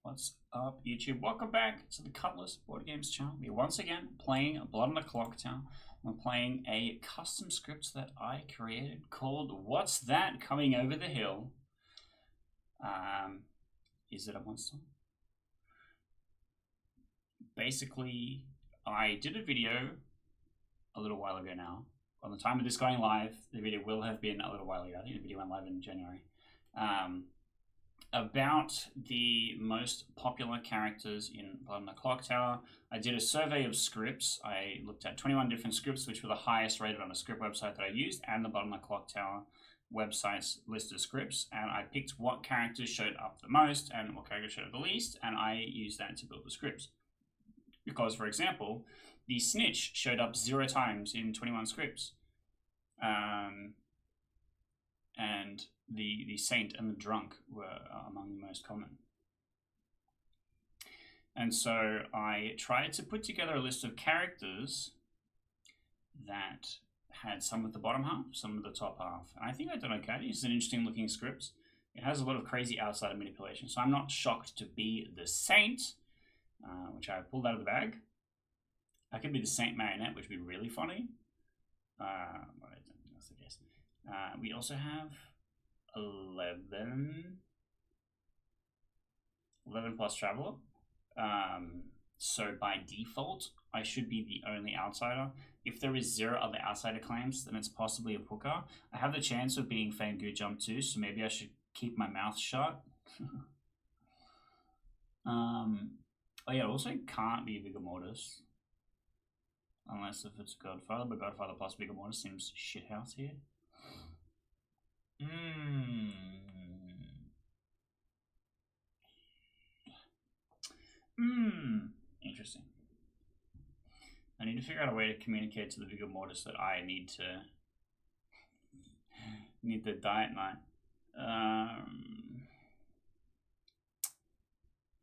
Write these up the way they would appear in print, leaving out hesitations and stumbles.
What's up, YouTube? Welcome back to the Cutlass Board Games channel. We're once again playing Blood on the Clocktower. We're playing a custom script that I created called What's That Coming Over the Hill? Is it a monster? Basically, I did a video a little while ago now. On the time of this going live, the video will have been a little while ago. I think the video went live in January. About the most popular characters in Blood on the Clocktower. I did a survey of scripts. I looked at 21 different scripts, which were the highest rated on a script website that I used, and the Blood on the Clocktower website's list of scripts, and I picked what characters showed up the most and what characters showed up the least, and I used that to build the scripts. Because, for example, the Snitch showed up 0 times in 21 scripts. And the Saint and the Drunk were among the most common. And so I tried to put together a list of characters that had some at the bottom half, some at the top half. And I think I've done okay. It's an interesting looking script. It has a lot of crazy outsider manipulation. So I'm not shocked to be the Saint, which I pulled out of the bag. I could be the Saint Marionette, which would be really funny. But I don't think that's the case. We also have 11 plus Traveler. So by default, I should be the only outsider. If there is 0 other outsider claims, then it's possibly a Pooker. I have the chance of being Fangu Jump too, so maybe I should keep my mouth shut. Oh yeah, it also can't be Vigor Mortis. Unless if it's Godfather, but Godfather plus Vigor Mortis seems shithouse here. Interesting. I need to figure out a way to communicate to the Vigor Mortis that I need the diet night. I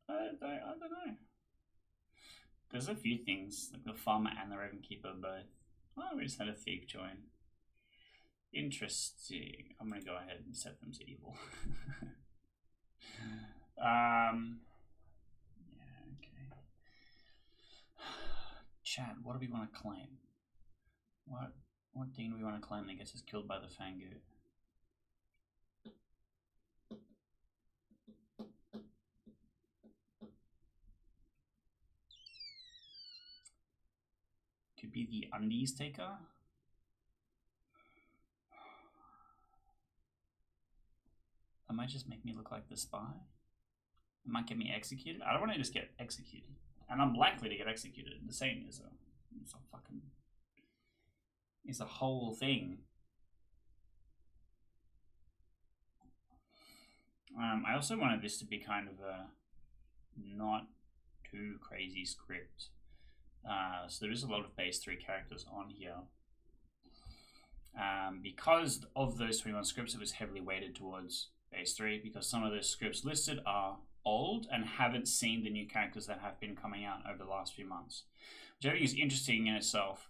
don't know. There's a few things, like the Farmer and the Raven Keeper both. Oh, we just had a Thief join. Interesting. I'm going to go ahead and set them to evil. Yeah, okay. Chat, what do we want to claim? What thing do we want to claim that gets us killed by the Fangu? Could be the Undies Taker. That might just make me look like the spy. It might get me executed. I don't want to just get executed. And I'm likely to get executed. The Saint is a whole thing. I also wanted this to be kind of a not too crazy script. So there is a lot of base 3 characters on here. Because of those 21 scripts, it was heavily weighted towards base 3, because some of the scripts listed are old and haven't seen the new characters that have been coming out over the last few months, which I think is interesting in itself.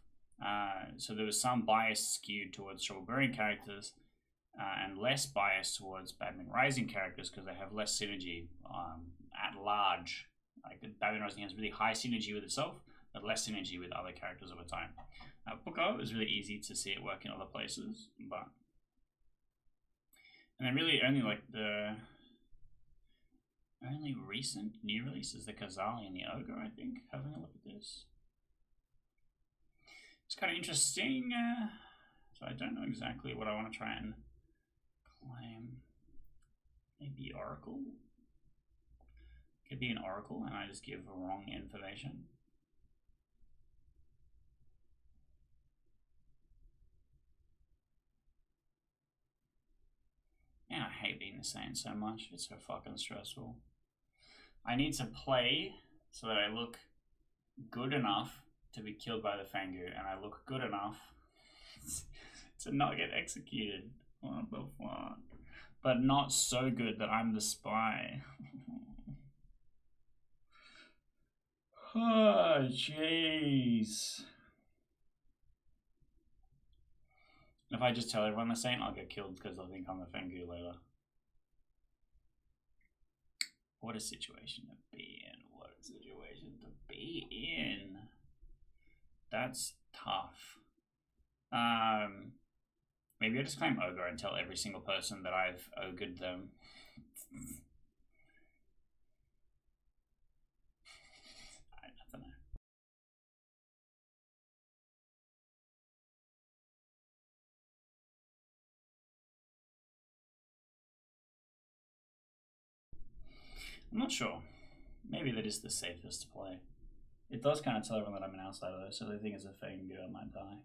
So there was some bias skewed towards Strawberry characters and less bias towards Batman Rising characters because they have less synergy at large. Like Batman Rising has really high synergy with itself, but less synergy with other characters over time. Puka is really easy to see it work in other places, but and then really only like the only recent new release is the Kazali and the Ogre, I think, having a look at this. It's kind of interesting, so I don't know exactly what I want to try and claim. Maybe Oracle? Could be an Oracle and I just give wrong information. Man, I hate being the Saint so much. It's so fucking stressful. I need to play so that I look good enough to be killed by the Fangu, and I look good enough to not get executed. What the fuck? But not so good that I'm the spy. Oh, jeez. If I just tell everyone the Saint, I'll get killed because they'll think I'm the Fangu later. What a situation to be in. What a situation to be in. That's tough. Maybe I just claim ogre and tell every single person that I've ogred them. I don't know. I'm not sure. Maybe that is the safest to play. It does kind of tell everyone that I'm an outsider though, so they think it's a fake good I might die.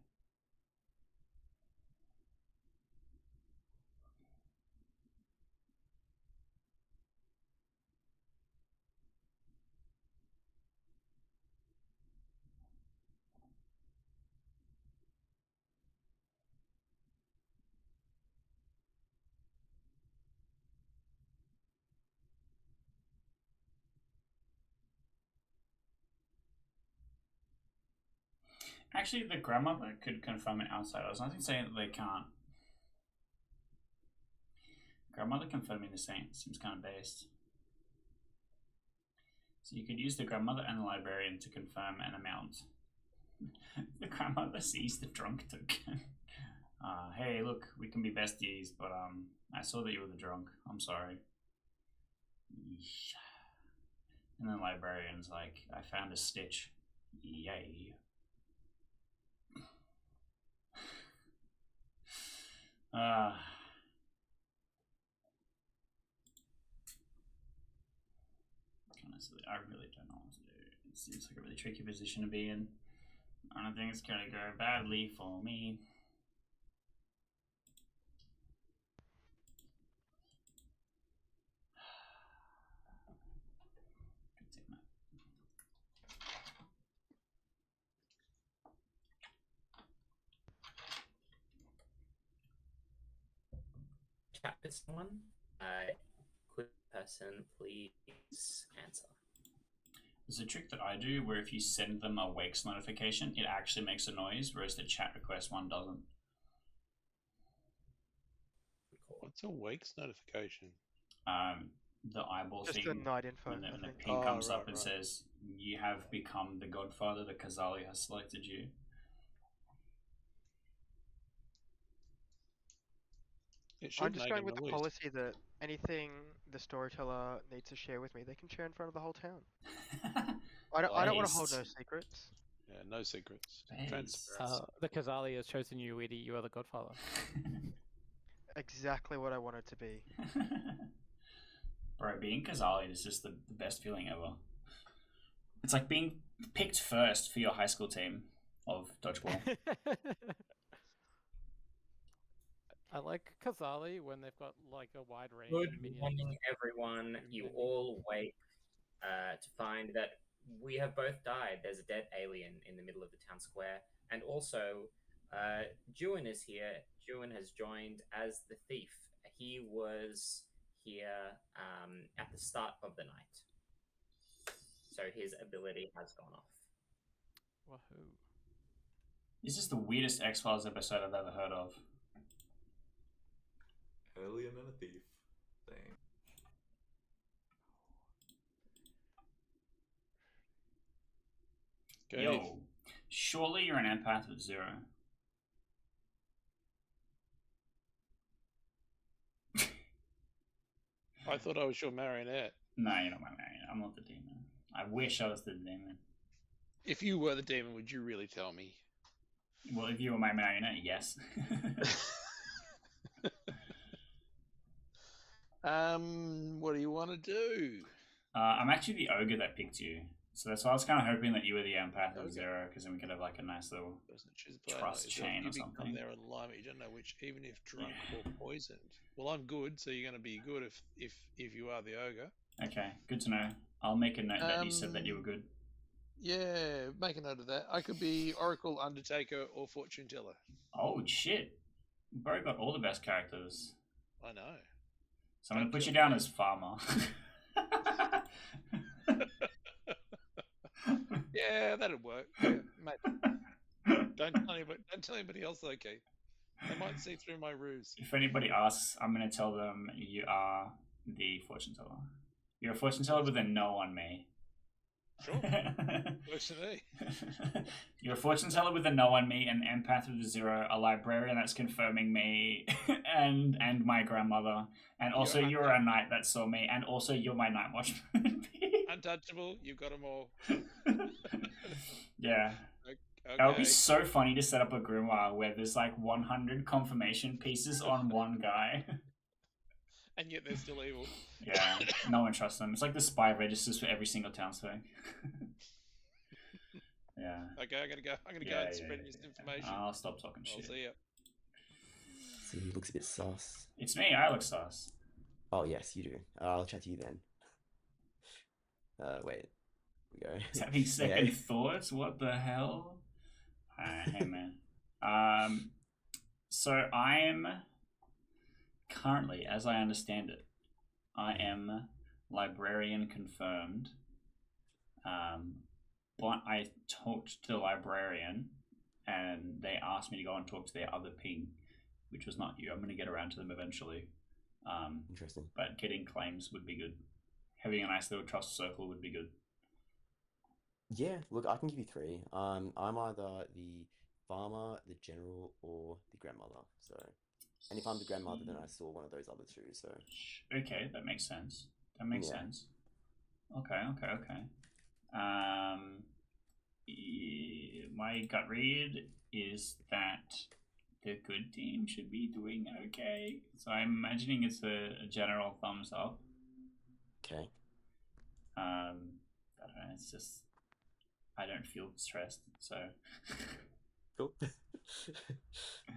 Actually, the grandmother could confirm an outsider. There's nothing saying that they can't. Grandmother confirming the saint seems kind of based. So you could use the grandmother and the librarian to confirm an amount. The grandmother sees the drunk token. Hey, look, we can be besties, but I saw that you were the drunk. I'm sorry. And then the librarian's like, I found a stitch. Yay. Honestly, I really don't know what to do. It seems like a really tricky position to be in. I don't think it's gonna go badly for me. Chat with someone. Could person please answer? There's a trick that I do where if you send them a wakes notification, it actually makes a noise, whereas the chat request one doesn't. What's a wakes notification? The eyeball Just thing. the night info. When the ping comes up and says, you have become the Godfather, the Kazali has selected you. I'm just going with the policy that anything the storyteller needs to share with me, they can share in front of the whole town. I don't want to hold no secrets. Yeah, no secrets. The Kazali has chosen you, Edie. You are the Godfather. Exactly what I wanted to be. Bro, being Kazali is just the best feeling ever. It's like being picked first for your high school team of dodgeball. I like Kazali when they've got like a wide range. Good morning, everyone. You all wake to find that we have both died. There's a dead alien in the middle of the town square, and also Juin is here. Juin has joined as the thief. He was here at the start of the night, so his ability has gone off. Wahoo! This is the weirdest X-Files episode I've ever heard of. Alien and a thief thing. Okay. Yo, surely you're an empath with 0. I thought I was your marionette. No, you're not my marionette. I'm not the demon. I wish I was the demon. If you were the demon, would you really tell me? Well, if you were my marionette, yes. What do you want to do? I'm actually the ogre that picked you. So that's why I was kind of hoping that you were the empath of 0, because then we could have like a nice little trust chain or something. Come there and lie, but you don't know which, even if drunk or poisoned. Well, I'm good, so you're going to be good if you are the ogre. Okay, good to know. I'll make a note that you said that you were good. Yeah, make a note of that. I could be Oracle, Undertaker, or Fortune Teller. Oh shit! Bro got all the best characters. I know. So I'm going to put you down as Farmer. Yeah, that'd work. Yeah, maybe. Don't tell anybody else. Okay, they might see through my ruse. If anybody asks, I'm going to tell them you are the fortune teller. You're a fortune teller with a no on me. Sure. Works for me. You're a fortune teller with a no on me, an empath with a 0, a librarian that's confirming me, and my grandmother, and also you're a knight that saw me, and also you're my night watchman. Untouchable. You've got them all. Yeah. Okay. That would be so funny to set up a grimoire where there's like 100 confirmation pieces on one guy. And yet they're still evil. Yeah, no one trusts them. It's like the spy registers for every single townsfolk. Yeah. Okay, I'm gonna go and spread this information. I'll stop talking I'll shit. see ya. See, he looks a bit sus. It's me, I look sus. Oh, yes, you do. I'll chat to you then. Wait. We go. He's having second thoughts? What the hell? Hey, man. So I'm currently, as I understand it, I am librarian confirmed. But I talked to the librarian and they asked me to go and talk to their other ping, which was not you. I'm going to get around to them eventually. Interesting. But getting claims would be good. Having a nice little trust circle would be good. Yeah, look, I can give you 3. I'm either the farmer, the general, or the grandmother. So, and if I'm the grandmother, then I saw one of those other 2. So, okay, that makes sense. Sense. Okay. My gut read is that the good team should be doing okay. So I'm imagining it's a general thumbs up. Okay. I don't know. It's just I don't feel stressed. So. Cool.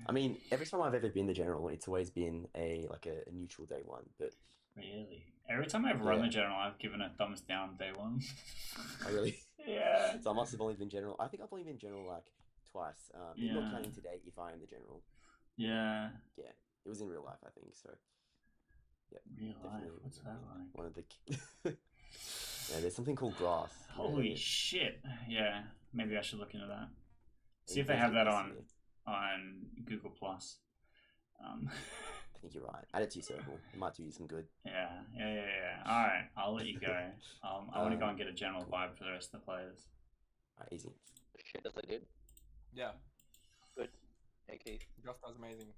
I mean, every time I've ever been the general, it's always been a neutral day 1. But really, every time I've run the general, I've given a thumbs down day 1. Oh, really? Yeah. So I must have only been general. I think I've only been general like twice. Not counting today if I am the general. Yeah. Yeah, it was in real life, I think. So. Yeah. Real life. What's that like? One of the. Yeah, there's something called grass. Holy shit! Yeah, maybe I should look into that. See if they have that on Google Plus. I think you're right. Add it to your circle. It might do you some good. Yeah. All right, I'll let you go. I want to go and get a general vibe for the rest of the players. Alright, easy. Shit, as I did. Yeah. Good. Hey, Keith. Josh does amazing.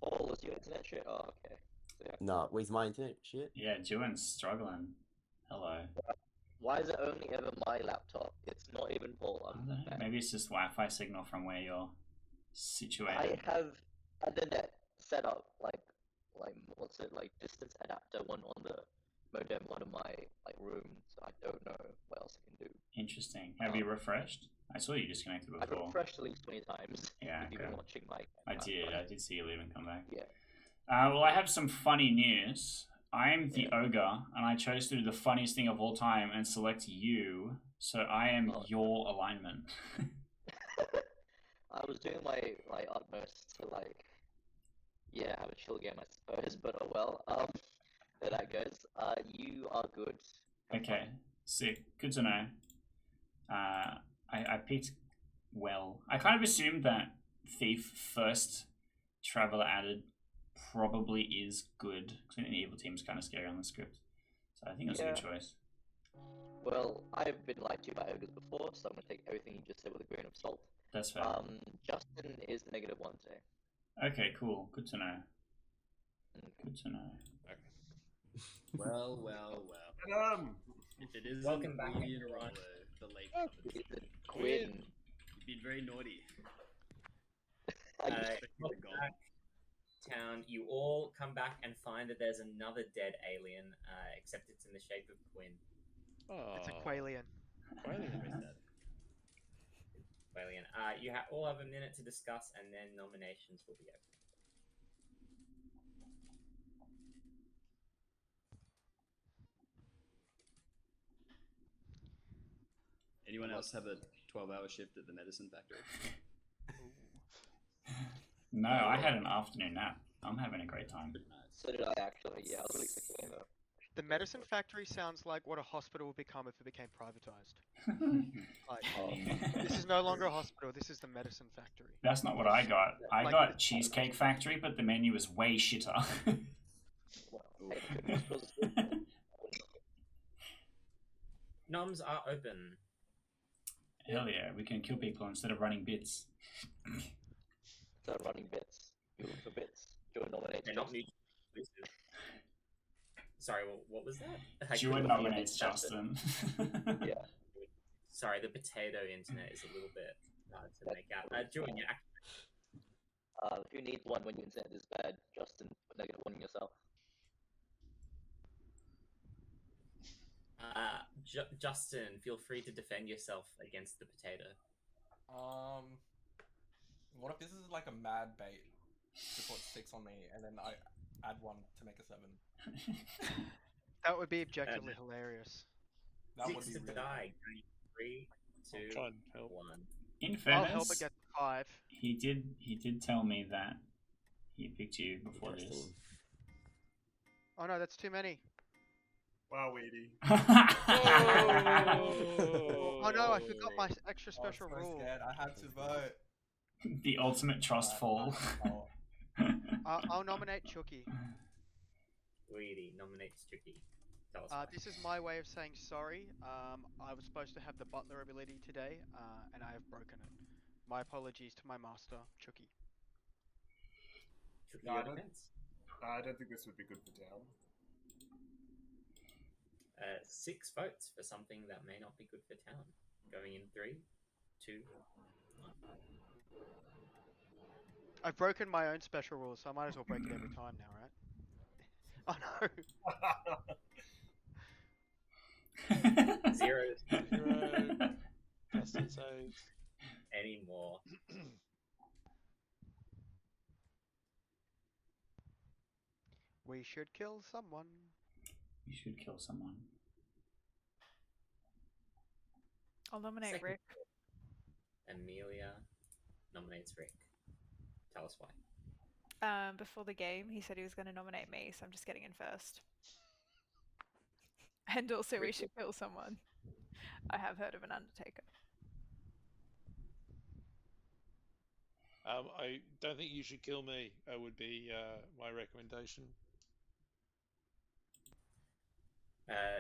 Paul, is your internet shit? Oh, okay. So, yeah. No, where's my internet shit? Yeah, Juan's struggling. Hello. Why is it only ever my laptop? It's not even Paul. Maybe it's just Wi-Fi signal from where you're situated. I have internet set up like what's it, like distance adapter one on the modem, one of my room, so I don't know what else I can do. Interesting. Have you refreshed? I saw you disconnected before. I refreshed at least 20 times. Yeah, You've been watching my. I did see you leave and come back. Yeah. Well, I have some funny news. I am the ogre, and I chose to do the funniest thing of all time and select you, so I am your alignment. I was doing my utmost to have a chill game, I suppose, but oh well. There that goes. You are good. Okay, sick. Good to know. I picked well. I kind of assumed that Thief first Traveler added probably is good, because the evil team's kind of scary on the script. So I think that's a good choice. Well, I've been lied to by ogres before, so I'm going to take everything you just said with a grain of salt. That's fair. Justin is the -1 today. Okay, cool. Good to know. Good to know. Well. If it is Welcome back, everyone. The lake. Quinn. You've been very naughty. Welcome back, town. You all come back and find that there's another dead alien, except it's in the shape of Quinn. Oh. It's a Qualian. Qualian. You all have a minute to discuss, and then nominations will be open. Anyone else have a 12-hour shift at the medicine factory? No, I had an afternoon nap. I'm having a great time. So did I actually. Yeah, I was really expecting that. The medicine factory sounds like what a hospital would become if it became privatized. This is no longer a hospital, this is the medicine factory. That's not what I got. I got Cheesecake Factory, but the menu was way shitter. Noms are open. Hell yeah, we can kill people instead of running bits. So running bits. You look for bits. Join nominates. They're not mutually exclusive. Sorry, what was that? I Jewel couldn't hear nominates the- Justin. Yeah. Sorry, the potato internet is a little bit hard to make out. Jewel, yeah. Who needs one when your internet is bad? Justin, put -1 yourself. Justin, feel free to defend yourself against the potato. What if this is like a mad bait to put 6 on me, and then I add 1 to make a 7? That would be objectively hilarious. That 6 would be to really die. 3, 2, I'll try and help. 1. In I'll help fairness, against 5. he did tell me that he picked you before this. Oh no, that's too many. Wow, Weedy. Oh no, I forgot my extra special I was so rule. scared. I had to vote. The ultimate trust fall. I'll nominate Chucky. Weedy nominates Chucky. Tell us why. This is my way of saying sorry. I was supposed to have the butler ability today, and I have broken it. My apologies to my master, Chucky. Chucky, No, your defense. I don't think this would be good for town. 6 votes for something that may not be good for town. Going in 3, 2, 1. I've broken my own special rules, so I might as well break it every time now, right? Oh no! 0. Justin saves. Any more? We should kill someone. You should kill someone. I'll nominate Second. Rick. Amelia nominates Rick. Tell us why. Before the game, he said he was going to nominate me, so I'm just getting in first. And also, we should kill someone. I have heard of an Undertaker. I don't think you should kill me. That would be my recommendation.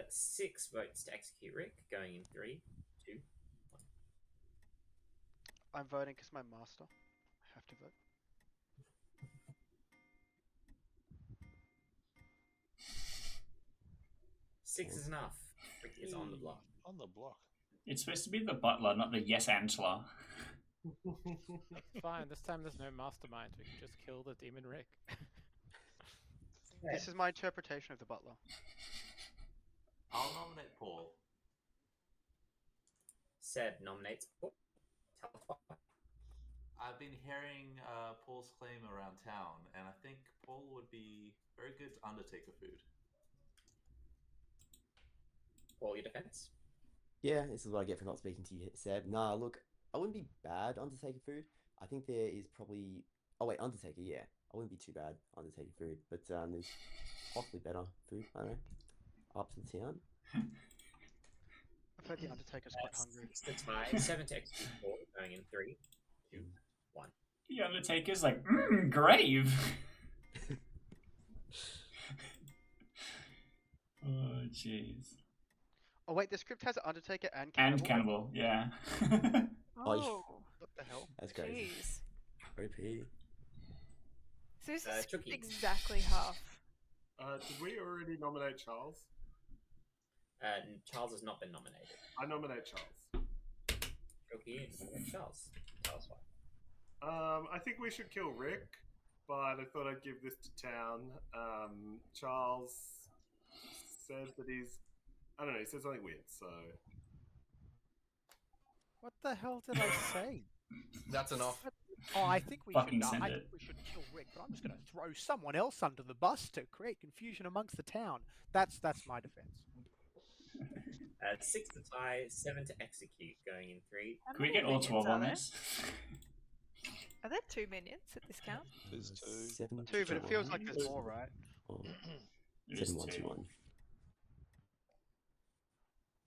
6 votes to execute Rick. Going in 3, 2, 1. I'm voting because my master. I have to vote. 6 is enough. Rick is on the block. On the block. It's supposed to be the butler, not the yes Angela. That's fine. This time there's no mastermind. We can just kill the demon Rick. This is my interpretation of the butler. I'll nominate Paul. Seb nominates Paul. Tell us why. I've been hearing Paul's claim around town, and I think Paul would be very good Undertaker food. Paul, your defense? Yeah, this is what I get for not speaking to you, Seb. Nah, look, I wouldn't be bad Undertaker food. I think there is probably... Oh wait, Undertaker, yeah. I wouldn't be too bad Undertaker food, but there's possibly better food, I don't know. Up to the town. I've heard the Undertaker's quite hungry. 6 to tie. 7 to execute Paul. Going in 3, 2, 1. The Undertaker's like, grave. Oh, jeez. Oh wait, the script has Undertaker and Cannibal. And Cannibal, yeah. Oh, what the hell? That's crazy. jeez. OP. So this is Chucky. exactly half. Did we already nominate Charles? Charles has not been nominated. I nominate Charles. Chucky and Charles. Tell us why. I think we should kill Rick, but I thought I'd give this to town. Charles says that he's... I don't know, he said something weird, so... What the hell did I say? That's enough. Oh, I think we Fucking should. send I it. think we should kill Rick, but I'm just going to throw someone else under the bus to create confusion amongst the town. That's my defense. 6 to tie, 7 to execute. Going in 3. Can we get all 12 on this? Are there 2 minions at this count? There's 2. 7 2, but it feels like one. there's more, right? Oh, It is 7 1 2. 2 1.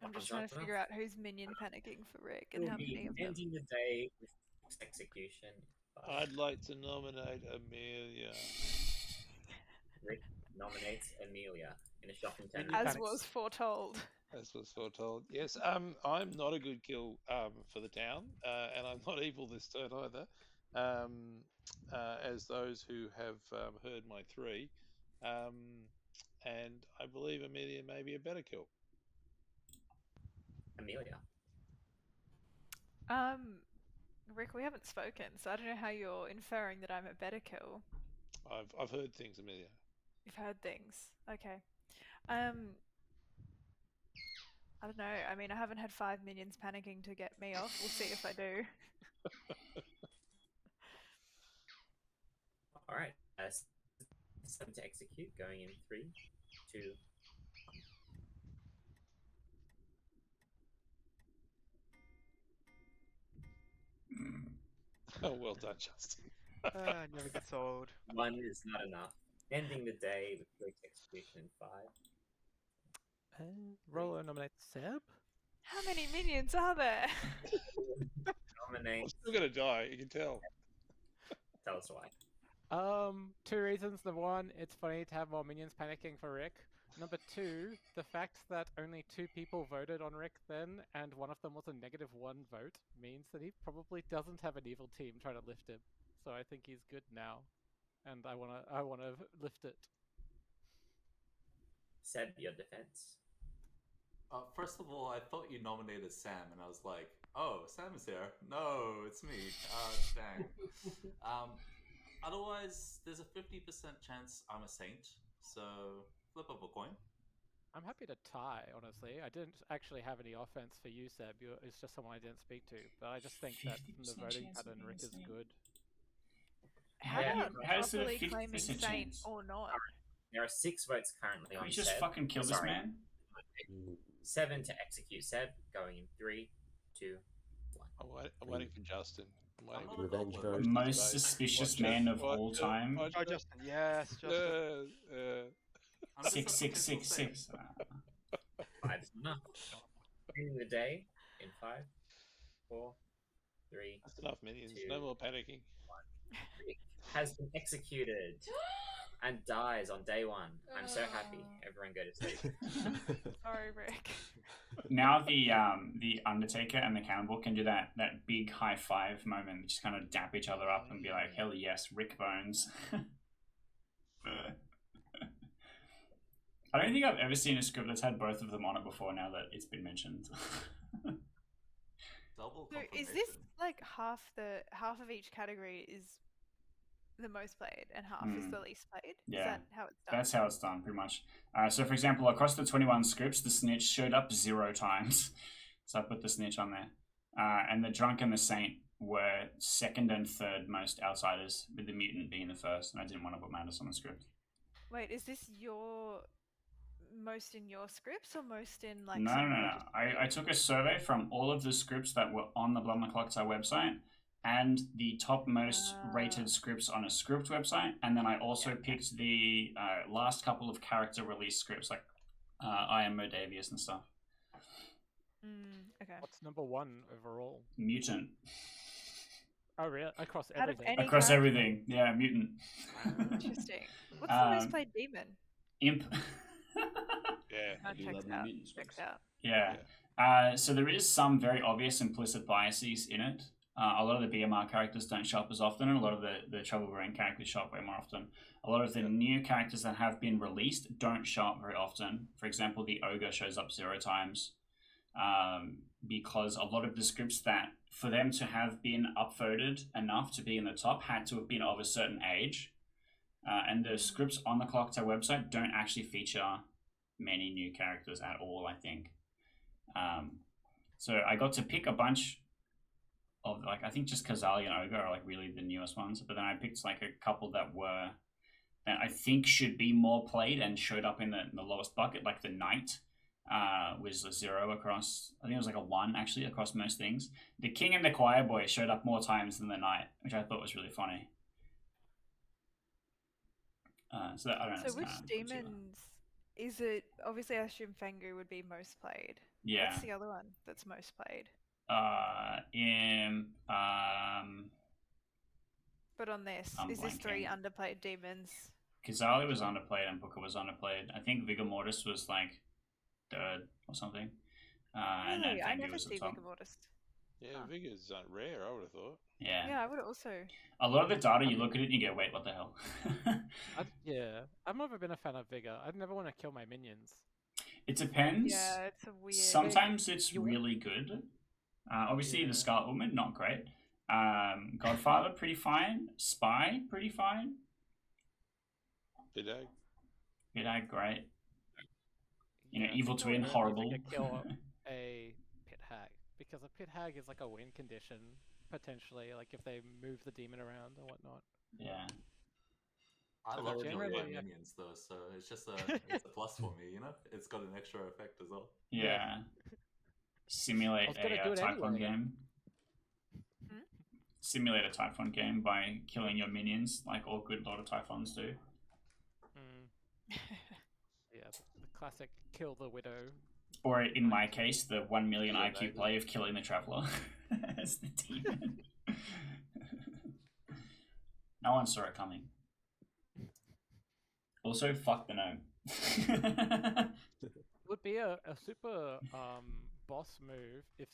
I'm just trying to figure out who's minion panicking for Rick and We'll how be many of them. ending the day with execution. I'd like to nominate Amelia. Rick nominates Amelia in a shocking turn. As was foretold. as was foretold. Yes, I'm not a good kill for the town, and I'm not evil this turn either. As those who have heard my 3, and I believe Amelia may be a better kill. Amelia. Rick, we haven't spoken, so I don't know how you're inferring that I'm a better kill. I've heard things, Amelia. You've heard things. Okay. I don't know. I mean, I haven't had 5 minions panicking to get me off. We'll see if I do. All right. 7 to execute, going in 3, 2. Oh, well done, Justin. Never gets old. 1 is not enough. Ending the day with quick execution in 5. Roller nominates Seb. How many minions are there? Nominate. I'm still gonna die. You can tell. Tell us why. 2 reasons. Number 1, it's funny to have more minions panicking for Rick. Number 2, the fact that only 2 people voted on Rick then, and one of them was a -1 vote, means that he probably doesn't have an evil team trying to lift him. So I think he's good now, and I wanna lift it. Seb, your defense. First of all, I thought you nominated Sam, and I was like, "Oh, Sam is here. No, it's me. Dang." Otherwise, there's a 50% chance I'm a saint. So flip up a coin. I'm happy to tie, honestly. I didn't actually have any offense for you, Seb. It's just someone I didn't speak to. But I just think that from the voting pattern, Rick is good. How about properly claiming saint chance? or not? There are 6 votes currently on Can we just Seb. fucking kill this man? 7 to execute Seb, going in 3, 2, 1. I'm waiting for Justin. Revenge vote. The most suspicious man of all time. Oh, Justin, yes, Justin. 6. 5 is enough. Ending the day in 5, 4, 3. That's enough minions. 2, No more panicking. 1. Rick has been executed and dies on day 1. I'm so happy. Everyone go to sleep. Sorry, Rick. Now the Undertaker and the Cannibal can do that big high five moment, just kind of dap each other up and be like, "Hell yes, Rick Bones." I don't think I've ever seen a script that's had both of them on it before. Now that it's been mentioned. Double So is this like half of each category is the most played and half is the least played? Yeah. Is that how it's done? That's how it's done, pretty much. So, for example, across the 21 scripts, the Snitch showed up 0 times. So I put the Snitch on there. And the Drunk and the Saint were 2nd and 3rd most outsiders, with the Mutant being the 1st. And I didn't want to put Madness on the script. Wait, is this your most in your scripts or most in like? No. I took a survey from all of the scripts that were on the Blood and Clocktower website and the top most rated scripts on a script website, and then I also picked the last couple of character release scripts, like I Am Modavius and stuff. Okay. What's number 1 overall? Mutant. Oh, really? Across Out of everything? any Across character? everything, yeah, Mutant. Interesting. What's the most played demon? Imp. Yeah. Checks out. Yeah. So there is some very obvious implicit biases in it. A lot of the BMR characters don't show up as often, and a lot of the Trouble Brain characters show up way more often. A lot of the new characters that have been released don't show up very often. For example, the Ogre shows up 0 times, because a lot of the scripts that, for them to have been upvoted enough to be in the top, had to have been of a certain age. And the scripts on the Clocktower website don't actually feature many new characters at all, I think. So I got to pick a bunch of, like, I think just Kazali and Ogre are like really the newest ones, but then I picked like a couple that I think should be more played and showed up in the lowest bucket, like the Knight was a 0 across, I think it was like a 1 actually across most things. The King and the Choir Boy showed up more times than the Knight, which I thought was really funny. So I don't know. So which demons is it? Obviously, I assume Fengu would be most played. Yeah. What's the other one that's most played? But on this, is this 3 underplayed demons? Kazali was underplayed and Booker was underplayed. I think Vigor Mortis was like third or something. Really? And I Vengu never was the see top. Vigor Mortis. Yeah, Vigor's rare, I would have thought. Yeah. Yeah, I would also. A lot of the data, you look at it and you go, wait, what the hell? Yeah, I've never been a fan of Vigor. I'd never want to kill my minions. It depends. Yeah, it's a weird. Sometimes it's really good. Obviously, the Scarlet Woman, not great. Godfather, pretty fine. Spy, pretty fine. Bidag, great. You know, Evil Twin, horrible. Kill a Pit Hag, because a Pit Hag is like a win condition, potentially, like if they move the demon around or whatnot. Yeah. I love killing my minions though, so it's just it's a plus for me, you know? It's got an extra effect as well. Yeah. Simulate a Typhon game. Simulate a Typhon game by killing your minions, like all good Lord of Typhons do. Yeah, the classic kill the widow. Or in my case, the 1 million IQ play of killing the Traveler as the demon. No one saw it coming. Also, fuck the gnome. It would be a super boss move if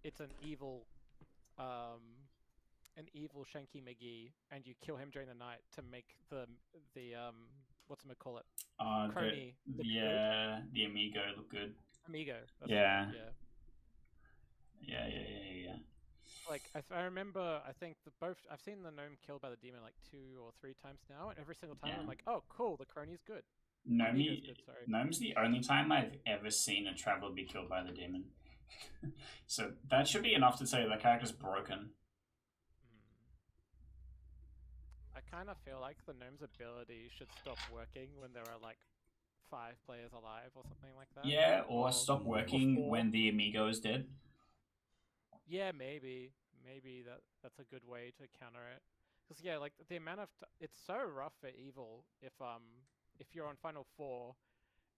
it's an evil Shanky McGee and you kill him during the night to make the whatchamacallit? Crony. The Amigo look good. Amigo. Yeah. Yeah. Yeah. Like I remember, I think I've seen the gnome killed by the demon like 2 or 3 times now, and every single time I'm like, oh cool, the crony's good. Gnome's the only time I've ever seen a Traveler be killed by the demon. So that should be enough to say the character's broken. I kind of feel like the gnome's ability should stop working when there are like 5 players alive or something like that. Yeah, or stop working when the Amigo is dead. Yeah, maybe that's a good way to counter it. Because yeah, like the amount of it's so rough for evil if you're on Final 4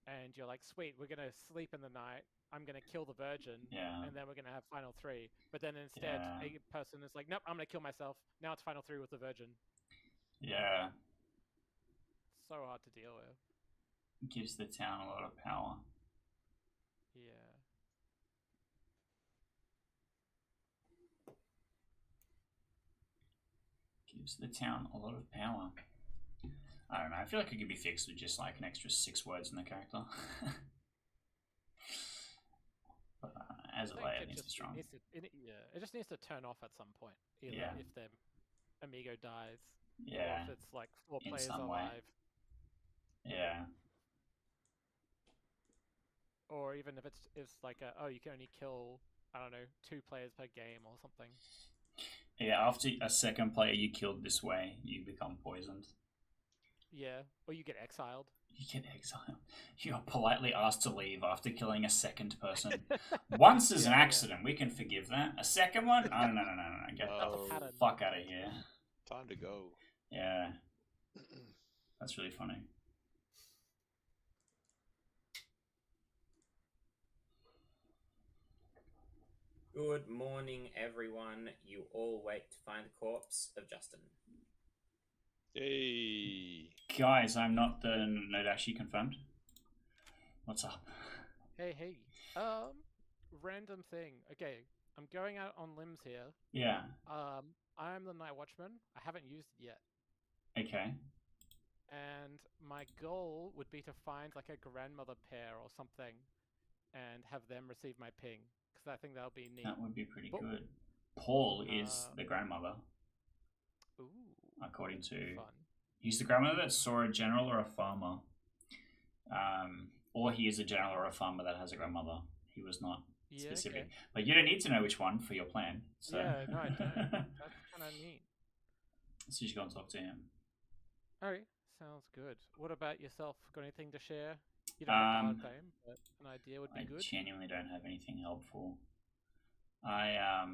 and you're like, sweet, we're gonna sleep in the night. I'm gonna kill the Virgin, and then we're gonna have Final 3. But then instead, a person is like, nope, I'm gonna kill myself. Now it's Final 3 with the Virgin. Yeah. So hard to deal with. It gives the town a lot of power. Yeah. Gives the town a lot of power. I don't know. I feel like it could be fixed with just like an extra 6 words in the character. But as a layer, it needs to strong. It just needs to turn off at some point. Either if the Amigo dies, or if it's like 4 players alive. Yeah. Or even if it's like you can only kill, I don't know, 2 players per game or something. Yeah, after a second player you killed this way, you become poisoned. Yeah, or you get exiled. You get exiled. You are politely asked to leave after killing a second person. Once is an accident, we can forgive that. A second one? Oh, no. Get the fuck out of here. Time to go. Yeah. That's really funny. Good morning, everyone. You all wait to find the corpse of Justin. Hey. Guys, I'm not the Nodashi confirmed. What's up? Hey. Random thing. Okay, I'm going out on limbs here. Yeah. I'm the Night Watchman. I haven't used it yet. Okay. And my goal would be to find like a grandmother pair or something and have them receive my ping. Because I think that'll be neat. That would be pretty good. Paul is the grandmother. Ooh. According to... Fun. He's the grandmother that saw a general or a farmer. Or he is a general or a farmer that has a grandmother. He was not specific. Okay. But you don't need to know which one for your plan. So. Yeah, no, I don't. That's kind of neat. So you should go and talk to him. Alright, sounds good. What about yourself? Got anything to share? You don't have to fame, but an idea would be good. I genuinely don't have anything helpful. I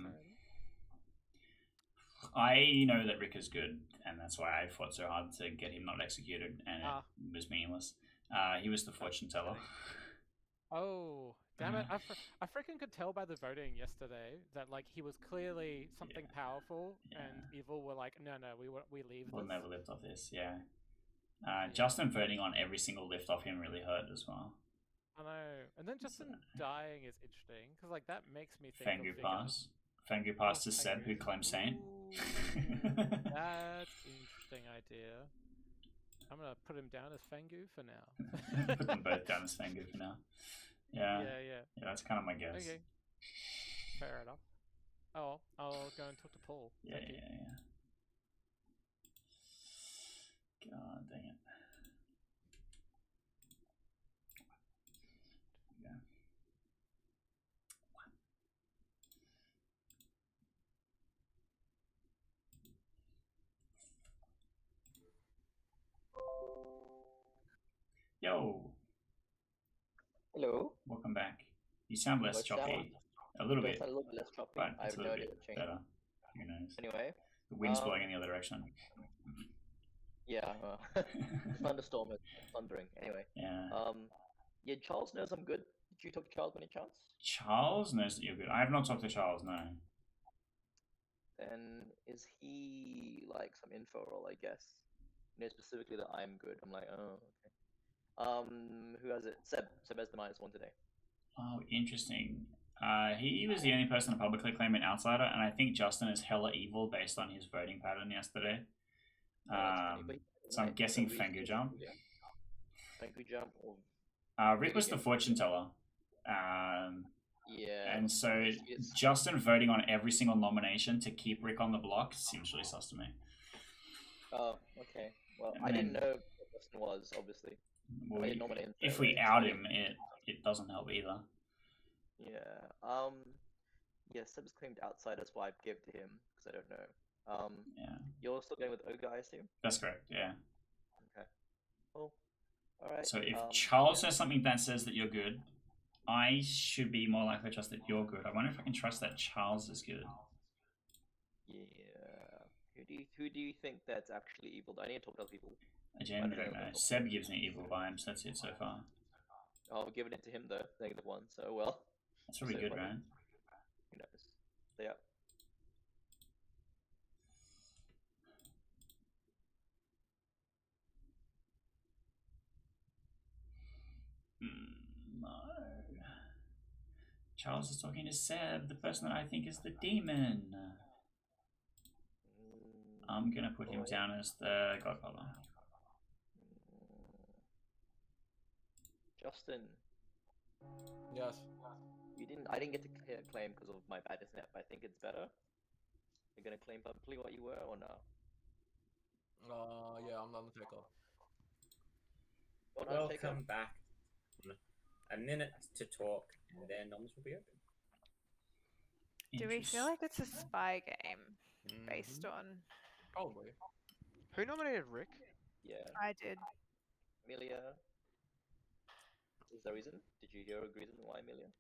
know that Rick is good, and that's why I fought so hard to get him not executed, and it was meaningless. He was the fortune teller. Oh, damn it. I freaking could tell by the voting yesterday that like he was clearly something powerful, and evil were like, no, we leave We'll never lift off this, yeah. Justin voting on every single lift off him really hurt as well. I know. And then just in dying is interesting because like that makes me think Fangu of Vigor. pass. Fangu pass to Seb, Fangu. who claims Saint. That's interesting idea. I'm gonna put him down as Fangu for now. Put them both down as Fangu for now. Yeah. Yeah. Yeah, that's kind of my guess. Okay. Fair enough. Oh, I'll go and talk to Paul. Yeah, Thank you. yeah. God dang it. Yeah. Yo. Hello. Welcome back. You sound less choppy. A little bit. A little bit less choppy. But I it's have a no little idea bit what changed. better. Who knows? Anyway. The wind's blowing in the other direction. Yeah. Thunderstorm is thundering. Anyway. Yeah. Yeah, Charles knows I'm good. Did you talk to Charles by any chance? Charles knows that you're good. I have not talked to Charles, no. Then is he like some info role, I guess? You know, specifically that I'm good. I'm like, oh, okay. Who has it? Seb has the -1 today. Oh, interesting. He was the only person to publicly claim an outsider, and I think Justin is hella evil based on his voting pattern yesterday. So I'm guessing Fangu Jump. Fangu Jump or Rick was the fortune teller. Yeah. And so Justin voting on every single nomination to keep Rick on the block seems really sus to me. Oh, okay. Well, I didn't know what Justin was, obviously. Well, if we out him, it doesn't help either. Yeah. Yeah, Seb's claimed outside, that's why I gave it to him, because I don't know. Yeah. You're still going with Ogre, I assume? That's correct, yeah. Okay. Well, alright. So if Charles says something that says that you're good, I should be more likely to trust that you're good. I wonder if I can trust that Charles is good. Yeah. Who do you think that's actually evil? I need to talk to other people. I genuinely don't know. Seb gives me evil vibes, that's it so far. Oh, giving it to him though, -1, so well. That's really good, right? Who knows? So yeah. No. Charles is talking to Seb, the person that I think is the demon. I'm gonna put him down as the Godfather. Justin. Yes. I didn't get to claim because of my bad internet, but I think it's better. You're gonna claim publicly what you were or no? Yeah, I'm the Undertaker. Welcome back. A minute to talk, and then noms will be open. Do we feel like it's a spy game based on? Probably. Who nominated Rick? Yeah. I did. Amelia. Is there a reason? Did you hear a reason why, Amelia?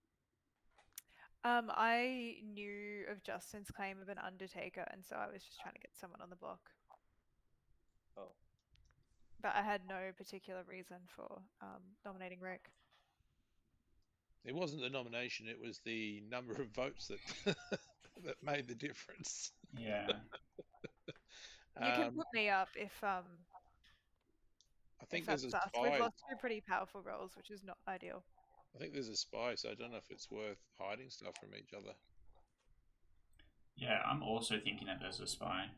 I knew of Justin's claim of an Undertaker, and so I was just trying to get someone on the block. Oh. But I had no particular reason for nominating Rick. It wasn't the nomination; it was the number of votes that that made the difference. Yeah. You can put me up if I think there's a that's us. spy. We've lost two pretty powerful roles, which is not ideal. I think there's a spy, so I don't know if it's worth hiding stuff from each other. Yeah, I'm also thinking that there's a spy.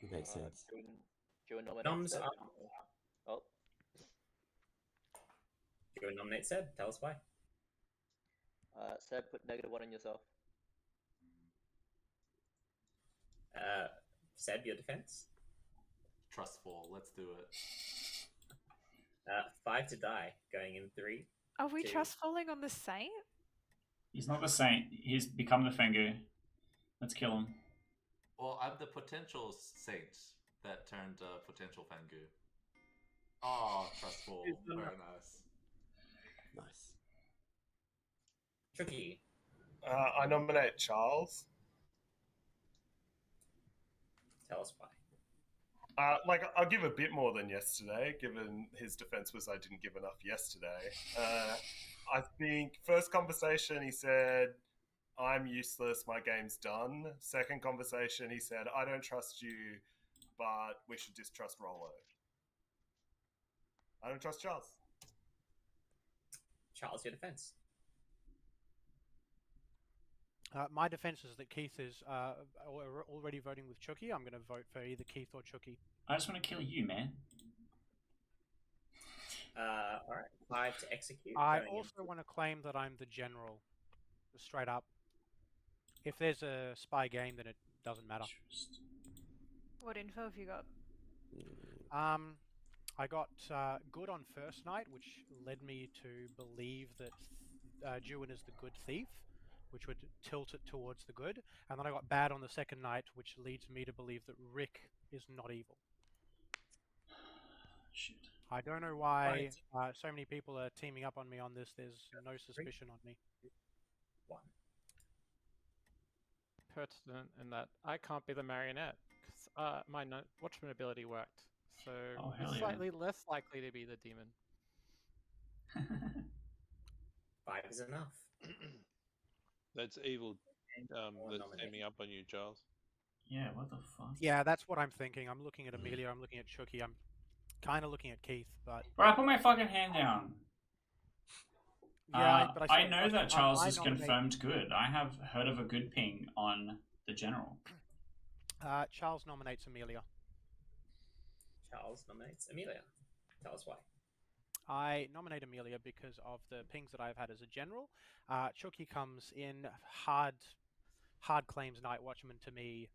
It makes sense. Do you nominate Noms Seb? up. Oh. Do you nominate Seb? Tell us why. Seb, put -1 on yourself. Seb, your defense? Trustful. Let's do it. 5 to die. Going in 3. Are we 2. trust falling on the Saint? He's not the Saint. He's become the Fangu. Let's kill him. Well, I'm the potential saint that turned potential Fangu. Oh, trustful. Very nice. Nice. Tricky. I nominate Charles. Tell us why. I'll give a bit more than yesterday, given his defense was I didn't give enough yesterday. I think first conversation he said, I'm useless, my game's done. Second conversation he said, I don't trust you, but we should distrust Rollo. I don't trust Charles. Charles, your defense. My defense is that Keith is already voting with Chucky. I'm going to vote for either Keith or Chucky. I just want to kill you, man. All right, 5 to execute. I also want to claim that I'm the general, straight up. If there's a spy game, then it doesn't matter. What info have you got? I got good on first night, which led me to believe that Juin is the good thief, which would tilt it towards the good. And then I got bad on the second night, which leads me to believe that Rick is not evil. Shit. I don't know why so many people are teaming up on me on this. There's no suspicion on me. 1. Pertinent in that I can't be the marionette because my watchman ability worked, so it's slightly less likely to be the demon. 5 is enough. That's evil. That's teaming up on you, Charles. Yeah, what the fuck? Yeah, that's what I'm thinking. I'm looking at Amelia. I'm looking at Chucky. I'm kind of looking at Keith, but... Right, put my fucking hand down. Yeah, but I know that Charles is confirmed good. I have heard of a good ping on the general. Charles nominates Amelia. Charles nominates Amelia. Tell us why. I nominate Amelia because of the pings that I've had as a general. Chucky comes in hard claims night watchman to me,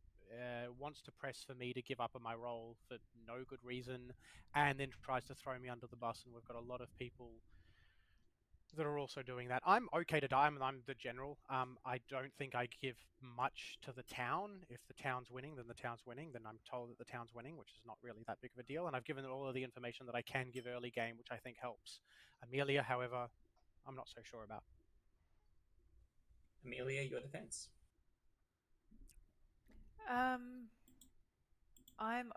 wants to press for me to give up on my role for no good reason, and then tries to throw me under the bus, and we've got a lot of people that are also doing that. I'm okay to die, and I'm the general. I don't think I give much to the town. If the town's winning, then the town's winning. Then I'm told that the town's winning, which is not really that big of a deal. And I've given all of the information that I can give early game, which I think helps. Amelia, however, I'm not so sure about. Amelia, your defense. I'm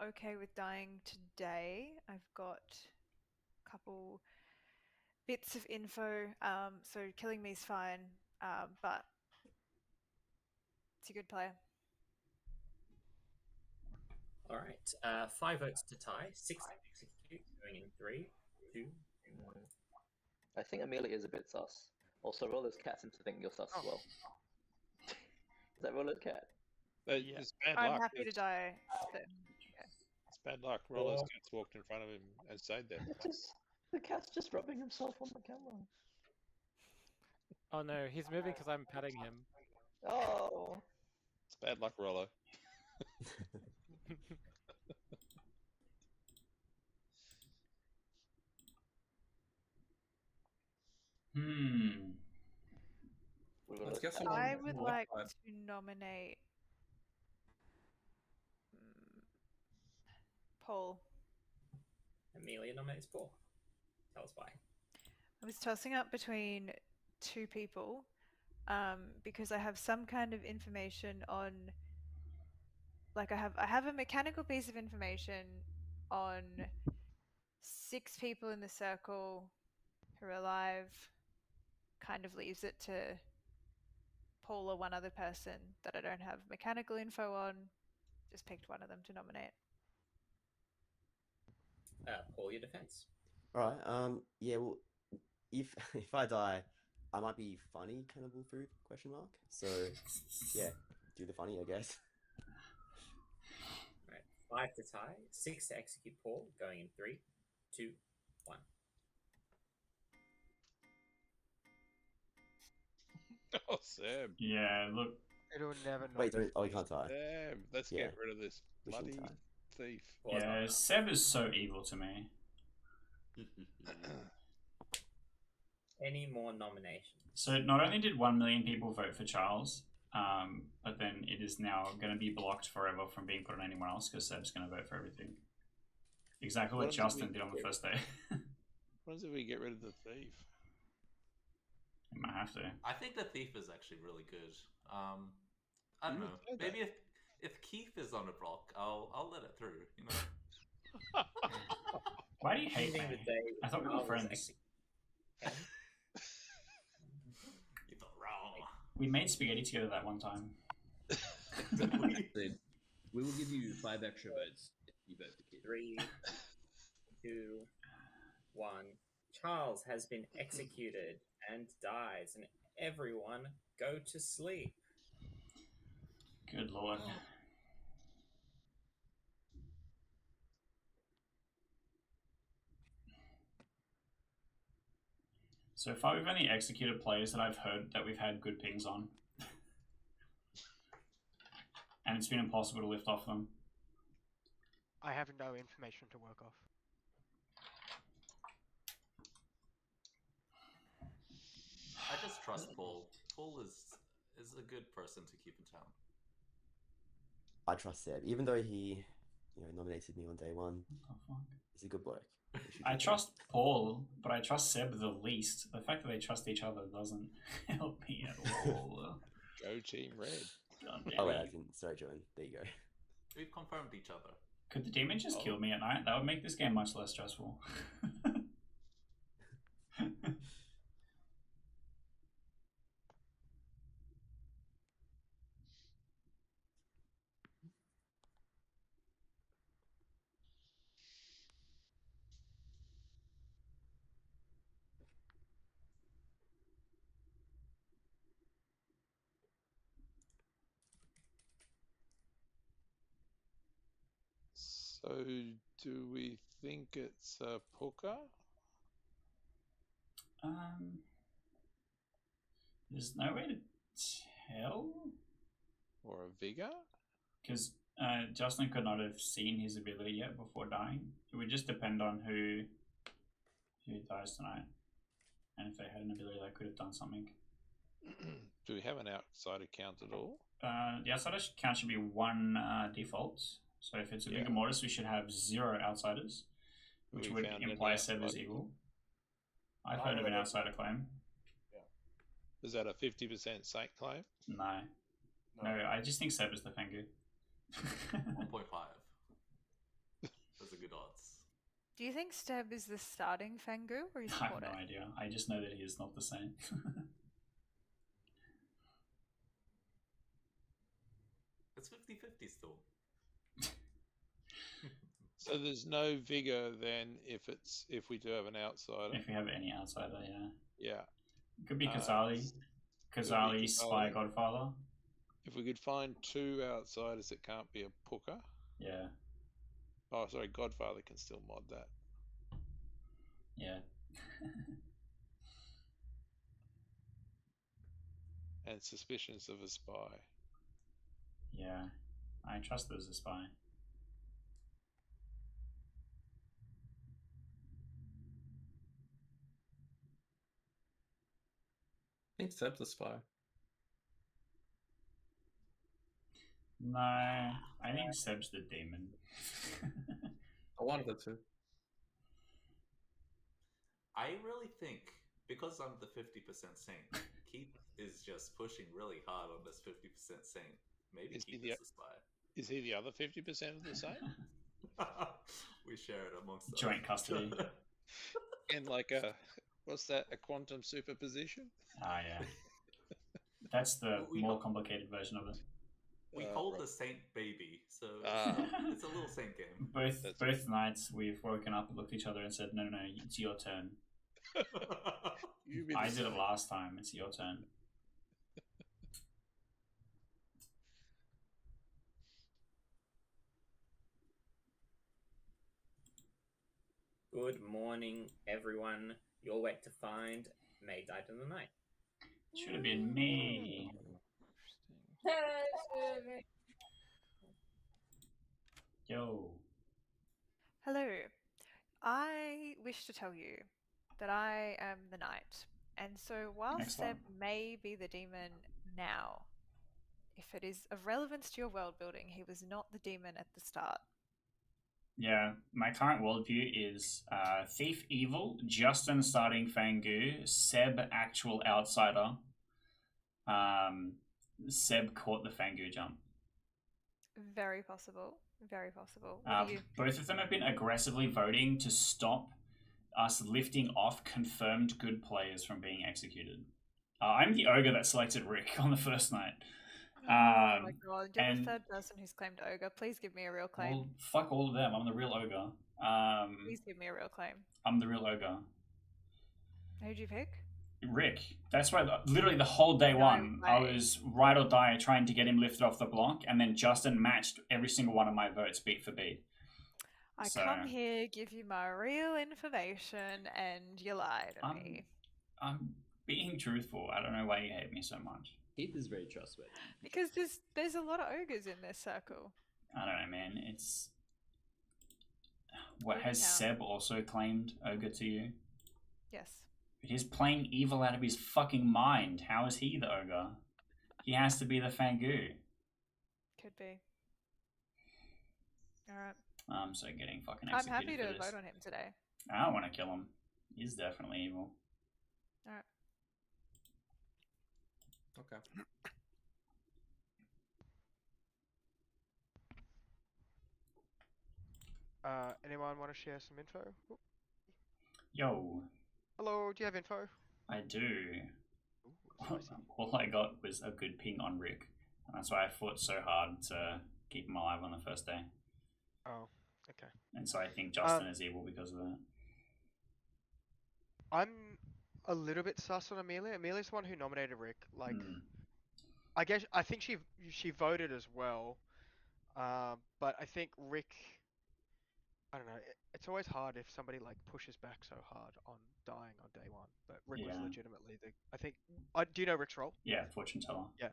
okay with dying today. I've got a couple bits of info, so killing me is fine, but it's a good player. All right, 5 votes to tie, 6 to execute, going in 3, 2, 1. I think Amelia is a bit sus. Also, Roller's cat seems to think you're sus as well. Is that Roller's cat? Yeah. It's bad I'm luck. happy to die. But, yeah. It's bad luck. Roller's cat's walked in front of him and stayed there. The cat's just rubbing himself on the camera. Oh no, he's moving because I'm patting him. Oh. It's bad luck, Roller. Let's get someone I on would the like left side. to nominate Paul. Amelia nominates Paul. Tell us why. I was tossing up between 2 people because I have some kind of information on, like I have a mechanical piece of information on 6 people in the circle who are alive. Kind of leaves it to Paul or one other person that I don't have mechanical info on. Just picked one of them to nominate. Paul, your defense. All right. Yeah. Well, if I die, I might be funny cannibal food ? So yeah, do the funny, I guess. All right, 5 to tie, 6 to execute Paul. Going in 3, 2, 1. Oh, Sam. Yeah, look. It'll never. Wait, we can't tie. Sam, let's get rid of this bloody thief. Yeah, Seb is so evil to me. Any more nominations? So not only did 1 million people vote for Charles, but then it is now going to be blocked forever from being put on anyone else because Seb's going to vote for everything. Exactly what Justin did on the first day. When did we get rid of the thief? You might have to. I think the thief is actually really good. I don't know. Maybe if Keith is on a block, I'll let it through. You know. Why do you hate me? I thought we were friends. You're not wrong. We made spaghetti together that one time. We will give you 5 extra votes if you vote for Keith. 3, 2, one. Charles has been executed and dies, and everyone go to sleep. Good lord. So far, we've only executed players that I've heard that we've had good pings on. And it's been impossible to lift off them. I have no information to work off. I just trust Paul. Paul is a good person to keep in town. I trust Seb, even though he, nominated me on day one. What the fuck? He's a good bloke. I trust Paul, but I trust Seb the least. The fact that they trust each other doesn't help me at all. Go Team Red. Oh wait, I didn't. Sorry, Joan. There you go. We've confirmed each other. Could the demon just kill me at night? That would make this game much less stressful. So, do we think it's a Puka? There's no way to tell. Or a Vigor? Because Justin could not have seen his ability yet before dying. It would just depend on who dies tonight. And if they had an ability that could have done something. Do we have an outsider count at all? The outsider count should be 1 default. So if it's a Vigor Mortis, we should have 0 outsiders, which would imply Seb is evil. I've heard of an outsider claim. Is that a 50% Saint claim? No, I just think Seb is the Fengu. 1.5. Those are good odds. Do you think Seb is the starting Fengu or is he I have no idea. I just know that he is not the same. It's 50-50 still. So there's no Vigor then if we do have an outsider. If we have any outsider, yeah. Yeah. It could be Kazali. Kazali, Spy, Godfather. If we could find 2 outsiders, it can't be a Puka. Yeah. Oh, sorry, Godfather can still mod that. Yeah. And suspicions of a spy. Yeah. I trust there's a spy. I think Seb's a spy. No, I think Seb's the demon. One of the two. I really think, because I'm the 50% Saint, Keith is just pushing really hard on this 50% Saint. Maybe Keith is the spy. Is he the other 50% of the Saint? We share it amongst us. Joint custody. And what's that, a quantum superposition? Ah, yeah. That's the more complicated version of it. We call the Saint baby, so it's a little Saint game. Both nights we've woken up and looked at each other and said, no, it's your turn. I did it last time, it's your turn. Good morning, everyone. You're wet to find May died in the night. Should have been me. Yo. Hello. I wish to tell you that I am the knight. And so while Seb may be the demon now, if it is of relevance to your world building, he was not the demon at the start. Yeah, my current worldview is Thief Evil, Justin starting Fangu, Seb actual outsider. Seb caught the Fangu jump. Very possible. Very possible. Both of them have been aggressively voting to stop us lifting off confirmed good players from being executed. I'm the ogre that selected Rick on the first night. Oh my god, you're the third person who's claimed ogre. Please give me a real claim. Well, fuck all of them. I'm the real ogre. Please give me a real claim. I'm the real ogre. Who'd you pick? Rick. That's why literally the whole day one, I was ride or die trying to get him lifted off the block, and then Justin matched every single one of my votes beat for beat. I come here, give you my real information, and you lie to me. I'm being truthful. I don't know why you hate me so much. Keith is very trustworthy. Because there's a lot of ogres in this circle. I don't know, man. It's... What, has Seb also claimed ogre to you? Yes. But he's playing evil out of his fucking mind. How is he the ogre? He has to be the Fangu. Could be. Alright. I'm so getting fucking executed. I'm happy to for this. vote on him today. I want to kill him. He's definitely evil. Alright. Okay. Anyone want to share some info? Yo. Hello, do you have info? I do. All I got was a good ping on Rick. And that's why I fought so hard to keep him alive on the first day. Oh, okay. And so I think Justin is evil because of that. I'm a little bit sus on Amelia. Amelia's the one who nominated Rick. Like, I think she voted as well. But I think Rick... I don't know. It's always hard if somebody like pushes back so hard on dying on day one. But Rick was legitimately the. I think. Do you know Rick's role? Yeah, fortune teller. Yeah.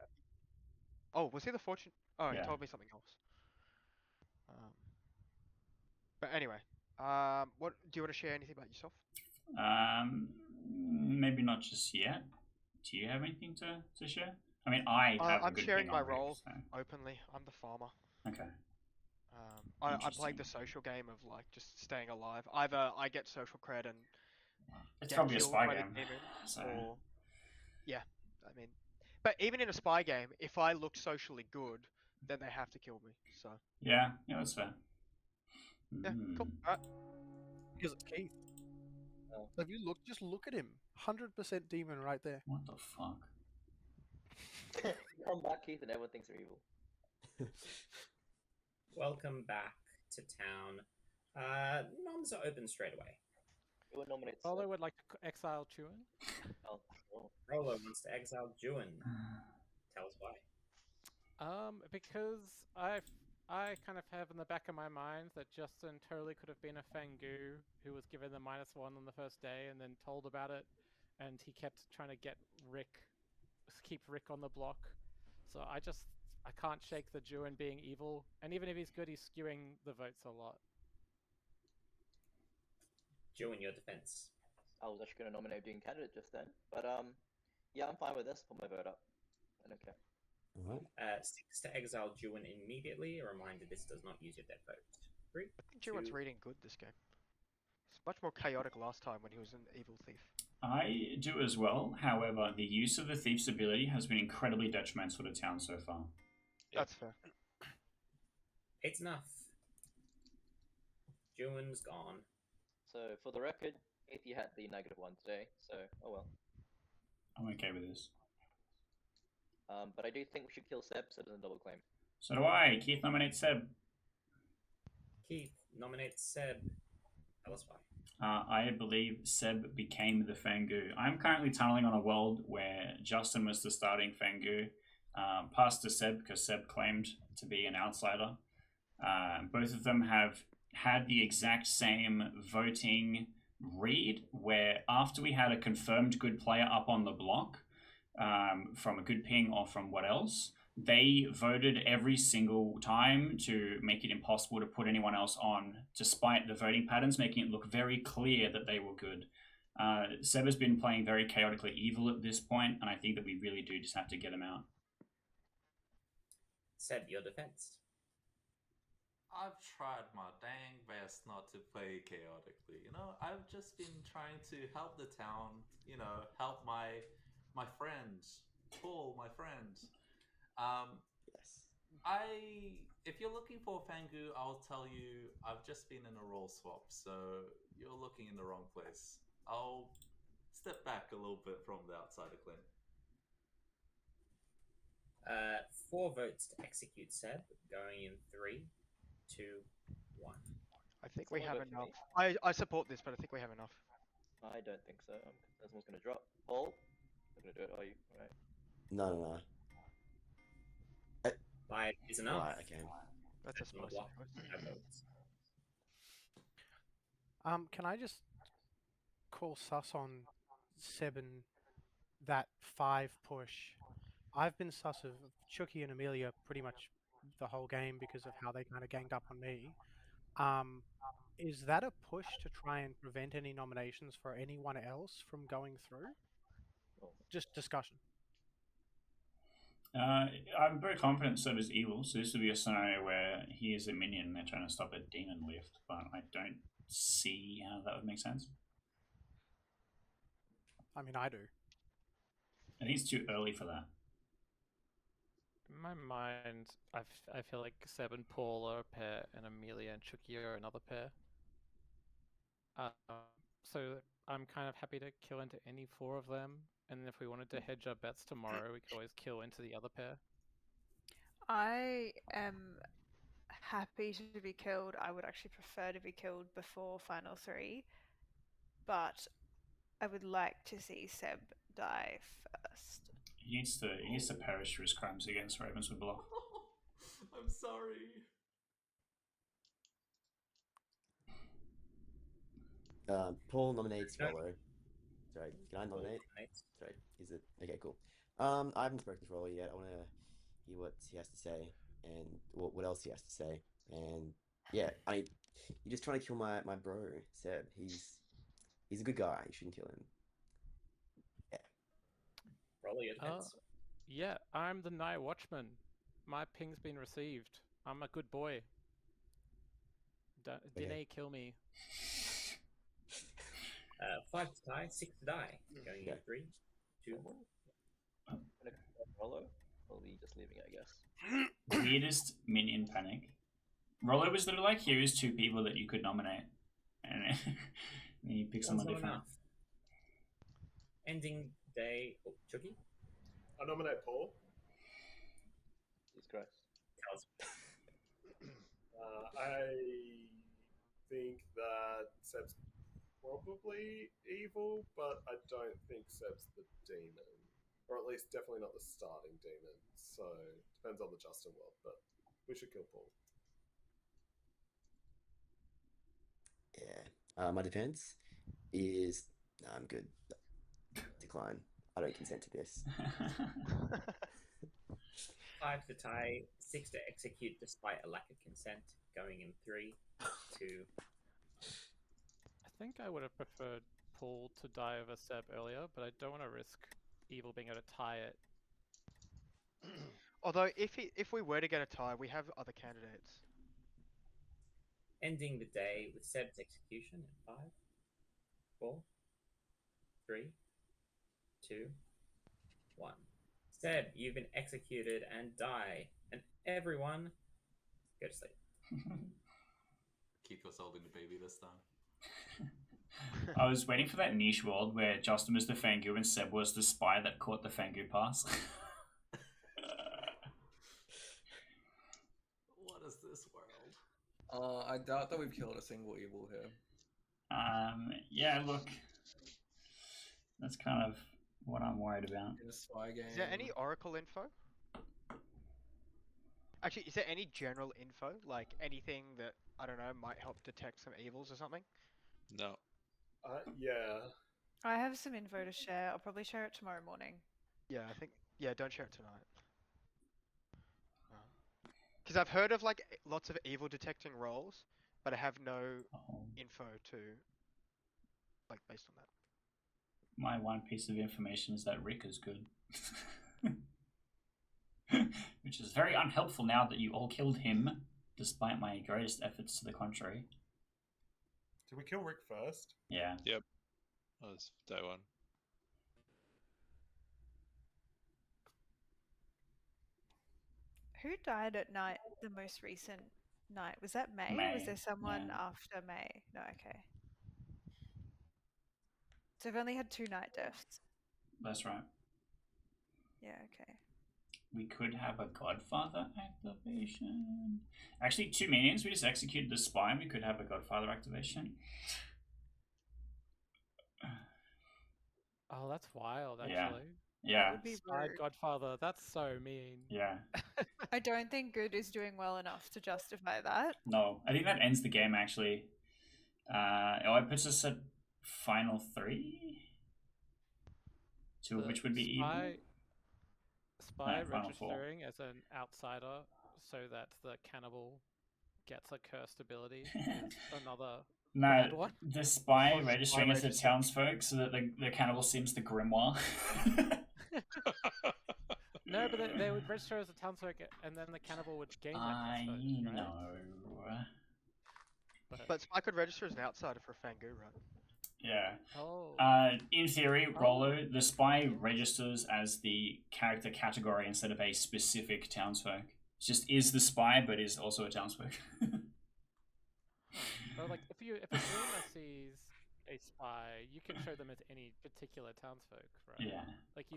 Oh, was he the fortune? Oh, Yeah. he told me something else. But anyway, what do you want to share anything about yourself? Maybe not just yet. Do you have anything to share? I mean, I'm sharing my Rick, role so. openly. I'm the farmer. Okay. I'm playing the social game of like just staying alive. Either I get social cred and it's probably a spy game. So. Or, yeah, I mean, but even in a spy game, if I look socially good, then they have to kill me. So yeah, that's fair. Yeah, cool. All right. Because Keith, have you looked? Just look at him. 100% demon right there. What the fuck? Come back, Keith, and everyone thinks you're evil. Welcome back to town. Noms are open straight away. Who nominates? Rolo would like to exile Chuan. Oh, cool. Rolo wants to exile Juin. Tell us why. Because I kind of have in the back of my mind that Justin totally could have been a Fangu who was given the -1 on the first day and then told about it, and he kept trying to keep Rick on the block. So I can't shake the Juin being evil, and even if he's good, he's skewing the votes a lot. Juin, your defense. I was actually going to nominate being candidate just then, but yeah, I'm fine with this. Put my vote up. I don't care. 6 to exile Juin immediately. A reminder: this does not use your dead vote. 3. I think Juin's reading good this game. It's much more chaotic last time when he was an evil thief. I do as well. However, the use of the thief's ability has been incredibly detrimental to town so far. That's fair. It's enough. Juin's gone. So, for the record, if you had the -1 today, so oh well. I'm okay with this. But I do think we should kill Seb so it doesn't double claim. So do I. Keith nominates Seb. Keith nominates Seb. Tell us why. I believe Seb became the Fangu. I'm currently tunneling on a world where Justin was the starting Fangu. Passed to Seb because Seb claimed to be an outsider. Both of them have had the exact same voting read, where after we had a confirmed good player up on the block, from a good ping or from what else, they voted every single time to make it impossible to put anyone else on, despite the voting patterns making it look very clear that they were good. Seb has been playing very chaotically evil at this point, and I think that we really do just have to get him out. Seb, your defense. I've tried my dang best not to play chaotically. You know, I've just been trying to help the town. You know, help my friends, Paul, my friends. Yes. If you're looking for Fangu, I'll tell you I've just been in a role swap, so you're looking in the wrong place. I'll step back a little bit from the outsider claim. 4 votes to execute Seb, going in 3, 2, 1. I think we Someone have go for enough. me? I support this, but I think we have enough. I don't think so. Someone's gonna drop. Paul? Not gonna do it, are you? Alright. No. Five is enough. Right, okay. That's a That's on the spicy block. choice. Five votes. Can I just call sus on Seb and that 5 push? I've been sus of Chucky and Amelia pretty much the whole game because of how they kind of ganged up on me. Is that a push to try and prevent any nominations for anyone else from going through? Just discussion. I'm very confident Seb is evil, so this would be a scenario where he is a minion and they're trying to stop a demon lift, but I don't see how that would make sense. I mean, I do. I think it's too early for that. In my mind, I feel like Seb and Paul are a pair, and Amelia and Chucky are another pair. So I'm kind of happy to kill into any 4 of them, and if we wanted to hedge our bets tomorrow, we could always kill into the other pair. I am happy to be killed. I would actually prefer to be killed before final 3, but I would like to see Seb die first. He needs to perish for his crimes against Ravenswood Bluff. I'm sorry. Paul nominates Rollo. Sorry, can I nominate? Sorry, is it okay? Cool. I haven't spoken to Rollo yet. I want to hear what he has to say and what else he has to say. And yeah, you're just trying to kill my bro Seb. He's a good guy. You shouldn't kill him. Yeah. Roll your defense. Yeah, I'm the Night Watchman. My ping's been received. I'm a good boy. Didn't kill me. 5 to tie, 6 to die. Going in 3, 2, 1. Gonna Rollo? Or are we just leaving it, I guess? Weirdest minion panic. Rollo was literally like, here is 2 people that you could nominate. And then you pick someone different. Enough. Ending day. Oh, Chucky? I nominate Paul. Jesus Christ. I think that Seb's probably evil, but I don't think Seb's the demon. Or at least definitely not the starting demon. So, depends on the Justin world, but we should kill Paul. Yeah. My defense is I'm good. Decline. I don't consent to this. 5 to tie, 6 to execute despite a lack of consent. Going in 3, 2. I think I would have preferred Paul to die over Seb earlier, but I don't want to risk evil being able to tie it. Although, if we were to get a tie, we have other candidates. Ending the day with Seb's execution in 5, 4, 3, 2, 1. Seb, you've been executed and die. And everyone, go to sleep. Keith was holding the baby this time. I was waiting for that niche world where Justin was the Fangu and Seb was the spy that caught the Fangu pass. What is this world? I doubt that we've killed a single evil here. Yeah, look. That's kind of what I'm worried about. In a spy game. Is there any Oracle info? Actually, is there any general info? Like anything that, I don't know, might help detect some evils or something? No. Yeah. I have some info to share. I'll probably share it tomorrow morning. Yeah, I think. Yeah, don't share it tonight. Because I've heard of like lots of evil detecting roles, but I have no info to like based on that. My one piece of information is that Rick is good. Which is very unhelpful now that you all killed him, despite my greatest efforts to the contrary. Did we kill Rick first? Yeah. Yep. That was day 1. Who died at night the most recent night? Was that May? May, Was there someone yeah. after May? No, okay. So I've only had 2 night deaths. That's right. Yeah, okay. we could have a Godfather activation. Actually, 2 minions. We just executed the spy. We could have a Godfather activation. Oh, that's wild, Yeah. actually. Yeah. That would be Spy rude. Godfather, that's so mean. Yeah. I don't think good is doing well enough to justify that. No, I think that ends the game actually. It puts us at final 3, two of which would be evil. Spy Final 4. registering as an outsider so that the cannibal gets a cursed ability is another bad one. The spy Or registering spy as a registering. townsfolk so that the cannibal seems the grimoire. No, but they would register as a townsfolk, and then the cannibal would gain that I cursed, right? know. But I could register as an outsider for Fangu, right? Yeah. Oh. In theory, Rolo, the spy registers as the character category instead of a specific townsfolk. It's just is the spy, but is also a townsfolk. So, like, if a dreamer sees a spy, you can show them as any particular townsfolk, right? Yeah. Like,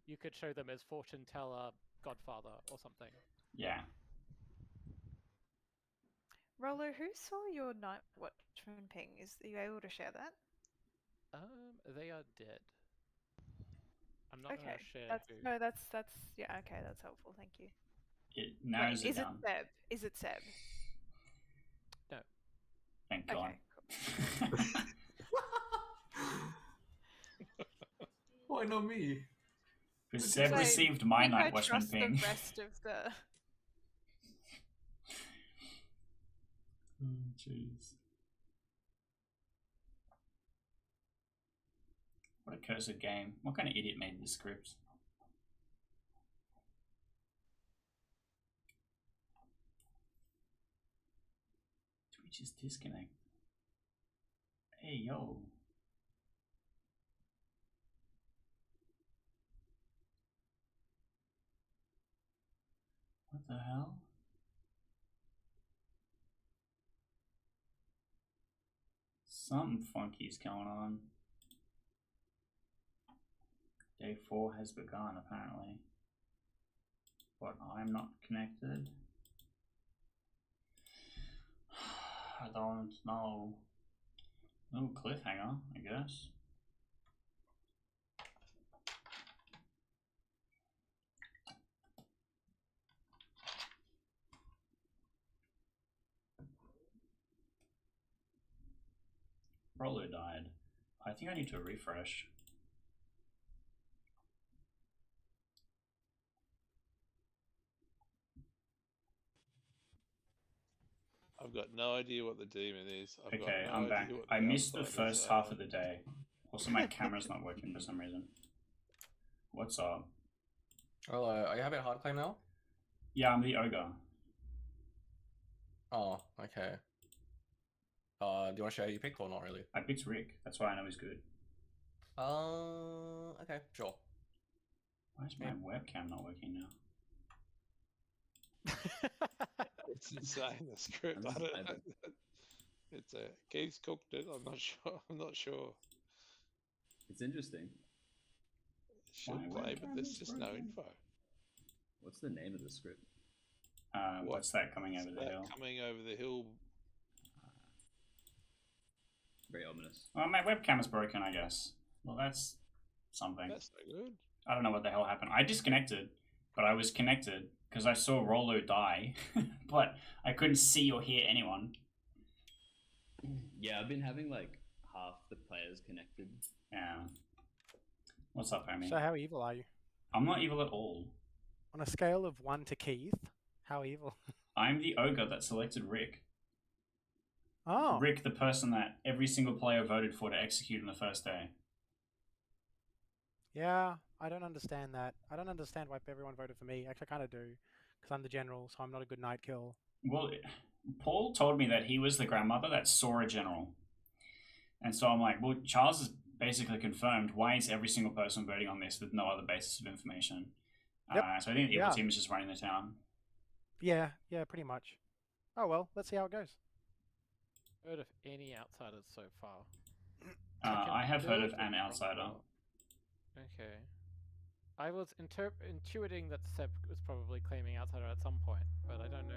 you could show them as fortune teller, Godfather, or something. Yeah. Rolo, who saw your Night Watchman ping? Are you able to share that? They are dead. I'm not Okay, gonna share that's who. no, that's yeah. Okay, that's helpful. Thank you. It narrows Wait, it is down. it Seb? Is it Seb? No. Thank God. Okay, Why not me? Because Seb received my think I Night Watchman trust ping. the rest of the. Oh, jeez. What a cursed game. What kind of idiot made this script? Twitch is disconnect. Hey, yo. What the hell? Something funky's going on. Day 4 has begun, apparently. But I'm not connected. I don't know. Oh, cliffhanger, I guess. Rolo died. I think I need to refresh. I've got no idea what the demon is. I've got Okay, no I'm idea back. what I missed the outsiders first are. half of the day. Also, my camera's not working for some reason. What's up? Hello, are you having a hard claim now? Yeah, I'm the ogre. Oh, okay. Do you want to share who you picked or not really? I picked Rick. That's why I know he's good. Okay, sure. Why is my webcam not working now? It's insane. The script. I don't know. It's Keith's cooked it. I'm not sure. I'm not sure. It's interesting. It should play, but there's just no info. What's the name of the script? What's that coming over the hill? Coming over the hill. Very ominous. Well, my webcam is broken, I guess. Well, that's something. That's no good. I don't know what the hell happened. I disconnected, but I was connected because I saw Rolo die, but I couldn't see or hear anyone. Yeah, I've been having like half the players connected. Yeah. What's up, homie? So how evil are you? I'm not evil at all. On a scale of 1 to Keith, how evil? I'm the ogre that selected Rick. Oh. Rick, the person that every single player voted for to execute on the first day. Yeah, I don't understand that. I don't understand why everyone voted for me. Actually, I kind of do, because I'm the general, so I'm not a good night kill. Well, Paul told me that he was the grandmother that saw a general. And so I'm like, well, Charles is basically confirmed. Why is every single person voting on this with no other basis of information? Yep. So I think the evil team is just running the town. Yeah, pretty much. Oh well, let's see how it goes. Heard of any outsiders so far? I have heard of an outsider. Okay. I was intuiting that Seb was probably claiming outsider at some point, but I don't know.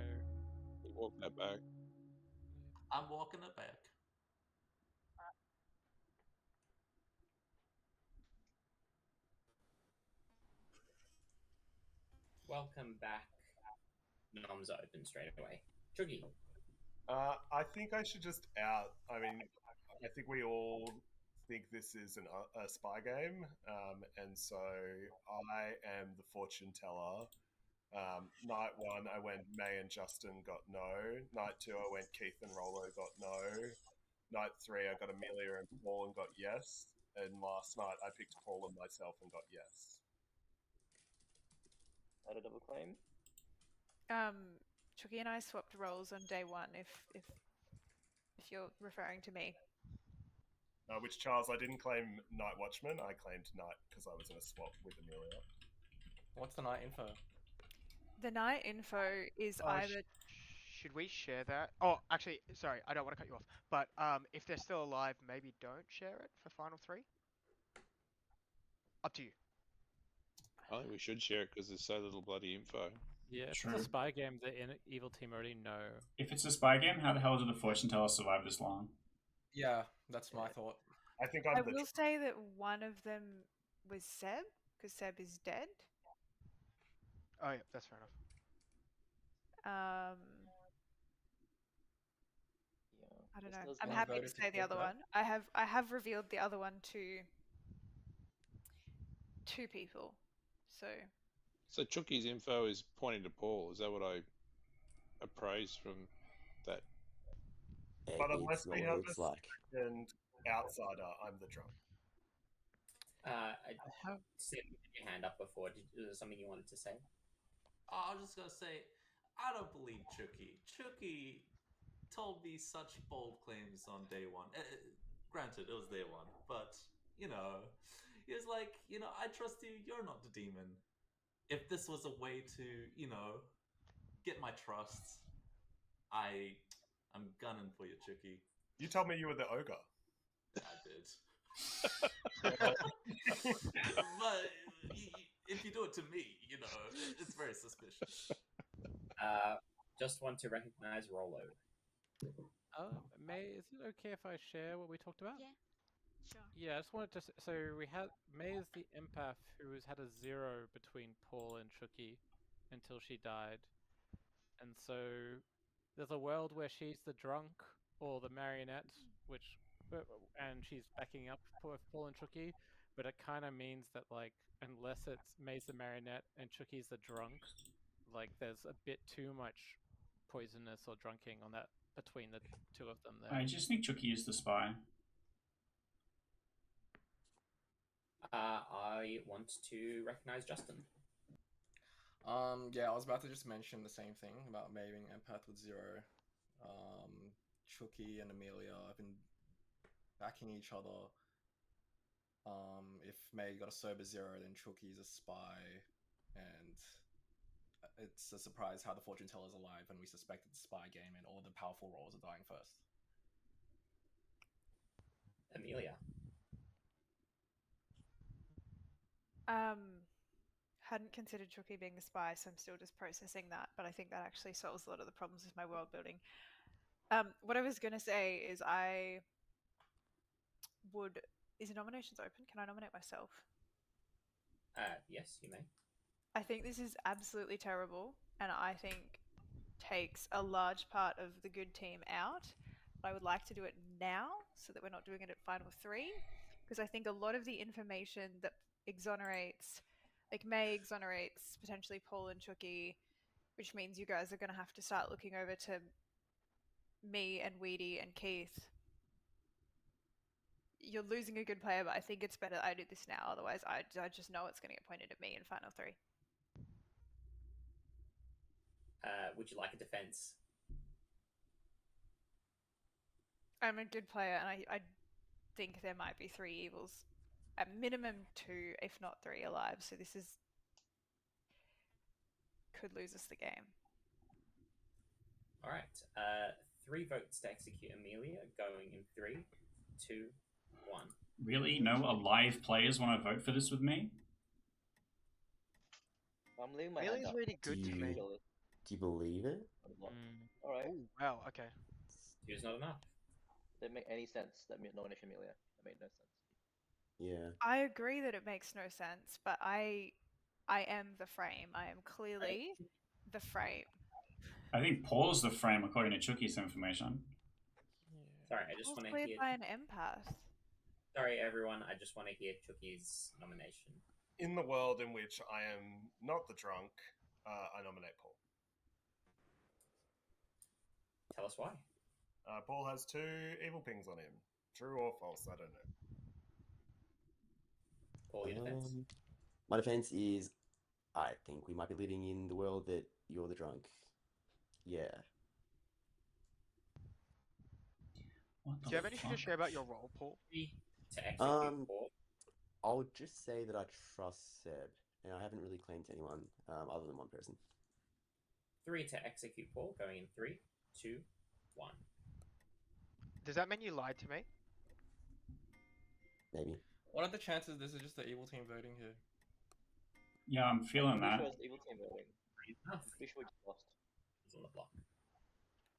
We walk that back. I'm walking it back. Welcome back. Noms are open straight away. Chuggy. I think I should just out. I mean, I think we all think this is a spy game, and so I am the fortune teller. Night 1, I went May and Justin got no. Night 2, I went Keith and Rolo got no. Night 3, I got Amelia and Paul and got yes. And last night, I picked Paul and myself and got yes. Had a double claim. Chucky and I swapped roles on day 1. If you're referring to me. Which Charles, I didn't claim Night Watchman. I claimed Night because I was in a swap with Amelia. What's the night info? The night info is either. Should we share that? Oh, actually, sorry, I don't want to cut you off. But if they're still alive, maybe don't share it for final 3. Up to you. I think we should share it because there's so little bloody info. Yeah, if True. it's a spy game, the evil team already know. If it's a spy game, how the hell did the fortune teller survive this long? Yeah, that's my thought. I think I will say that one of them was Seb, because Seb is dead. Oh yeah, that's fair enough. I don't this know. does I'm not happy to voted to say the other confirm. one. I have revealed the other one to 2 people. So Chucky's info is pointing to Paul. Is that what I appraise from that? But unless It's we not have what a it's like. second outsider, I'm the drunk. I have seen your hand up before. Was there something you wanted to say? I was just gonna say, I don't believe Chucky. Chucky told me such bold claims on day 1. Granted, it was day 1, but he was like, I trust you. You're not the demon. If this was a way to, get my trust, I'm gunning for you, Chucky. You told me you were the ogre. I did. But if you do it to me, it's very suspicious. Just want to recognize Rolo. May, is it okay if I share what we talked about? Yeah, sure. Yeah, I just wanted to. So we had May is the empath who has had a 0 between Paul and Chucky until she died, and so there's a world where she's the drunk or the marionette, and she's backing up Paul and Chucky, but it kind of means that unless it's May's the marionette and Chucky's the drunk, there's a bit too much poisonous or drunking on that between the 2 of them there. I just think Chucky is the spy. I want to recognize Justin. Yeah, I was about to just mention the same thing about May being empath with 0. Chucky and Amelia have been backing each other. If May got a sober 0, then Chucky's a spy, and it's a surprise how the fortune teller's alive when we suspect it's a spy game and all the powerful roles are dying first. Amelia. Hadn't considered Chucky being a spy, so I'm still just processing that, but I think that actually solves a lot of the problems with my world building. What I was going to say is is nominations open? Can I nominate myself? Yes, you may. I think this is absolutely terrible, and I think takes a large part of the good team out. But I would like to do it now so that we're not doing it at final 3, because I think a lot of the information that exonerates, May exonerates potentially Paul and Chucky, which means you guys are going to have to start looking over to me and Weedy and Keith. You're losing a good player, but I think it's better I do this now. Otherwise, I just know it's going to get pointed at me in final 3. Would you like a defense? I'm a good player, and I think there might be 3 evils. At minimum 2, if not 3 alive. So this could lose us the game. All right. 3 votes to execute Amelia, going in 3, 2, 1. Really? No alive players want to vote for this with me? I'm leaving my hand Amelia's up. really good to me. Jealous. Do you believe it? All right. Oh wow. Okay. Two's not enough. Didn't make any sense. That nomination, Amelia. That made no sense. Yeah. I agree that it makes no sense, but I am the frame. I am clearly the frame. I think Paul's the frame according to Chucky's information. Sorry, I just Paul's want to played hear. by an empath. Sorry, everyone. I just want to hear Chucky's nomination. In the world in which I am not the drunk, I nominate Paul. Tell us why. Paul has 2 evil pings on him. True or false? I don't know. Paul, your defense. My defense is, I think we might be living in the world that you're the drunk. Yeah. Do you have anything to share about your role, Paul? To execute Paul. I'll just say that I trust Seb, and I haven't really claimed to anyone other than one person. 3 to execute Paul. Going in 3, 2, 1. Does that mean you lied to me? Maybe. What are the chances this is just the evil team voting here? Yeah, I'm feeling that. Sure it's the evil team voting. Pretty sure we just lost. He's on the block.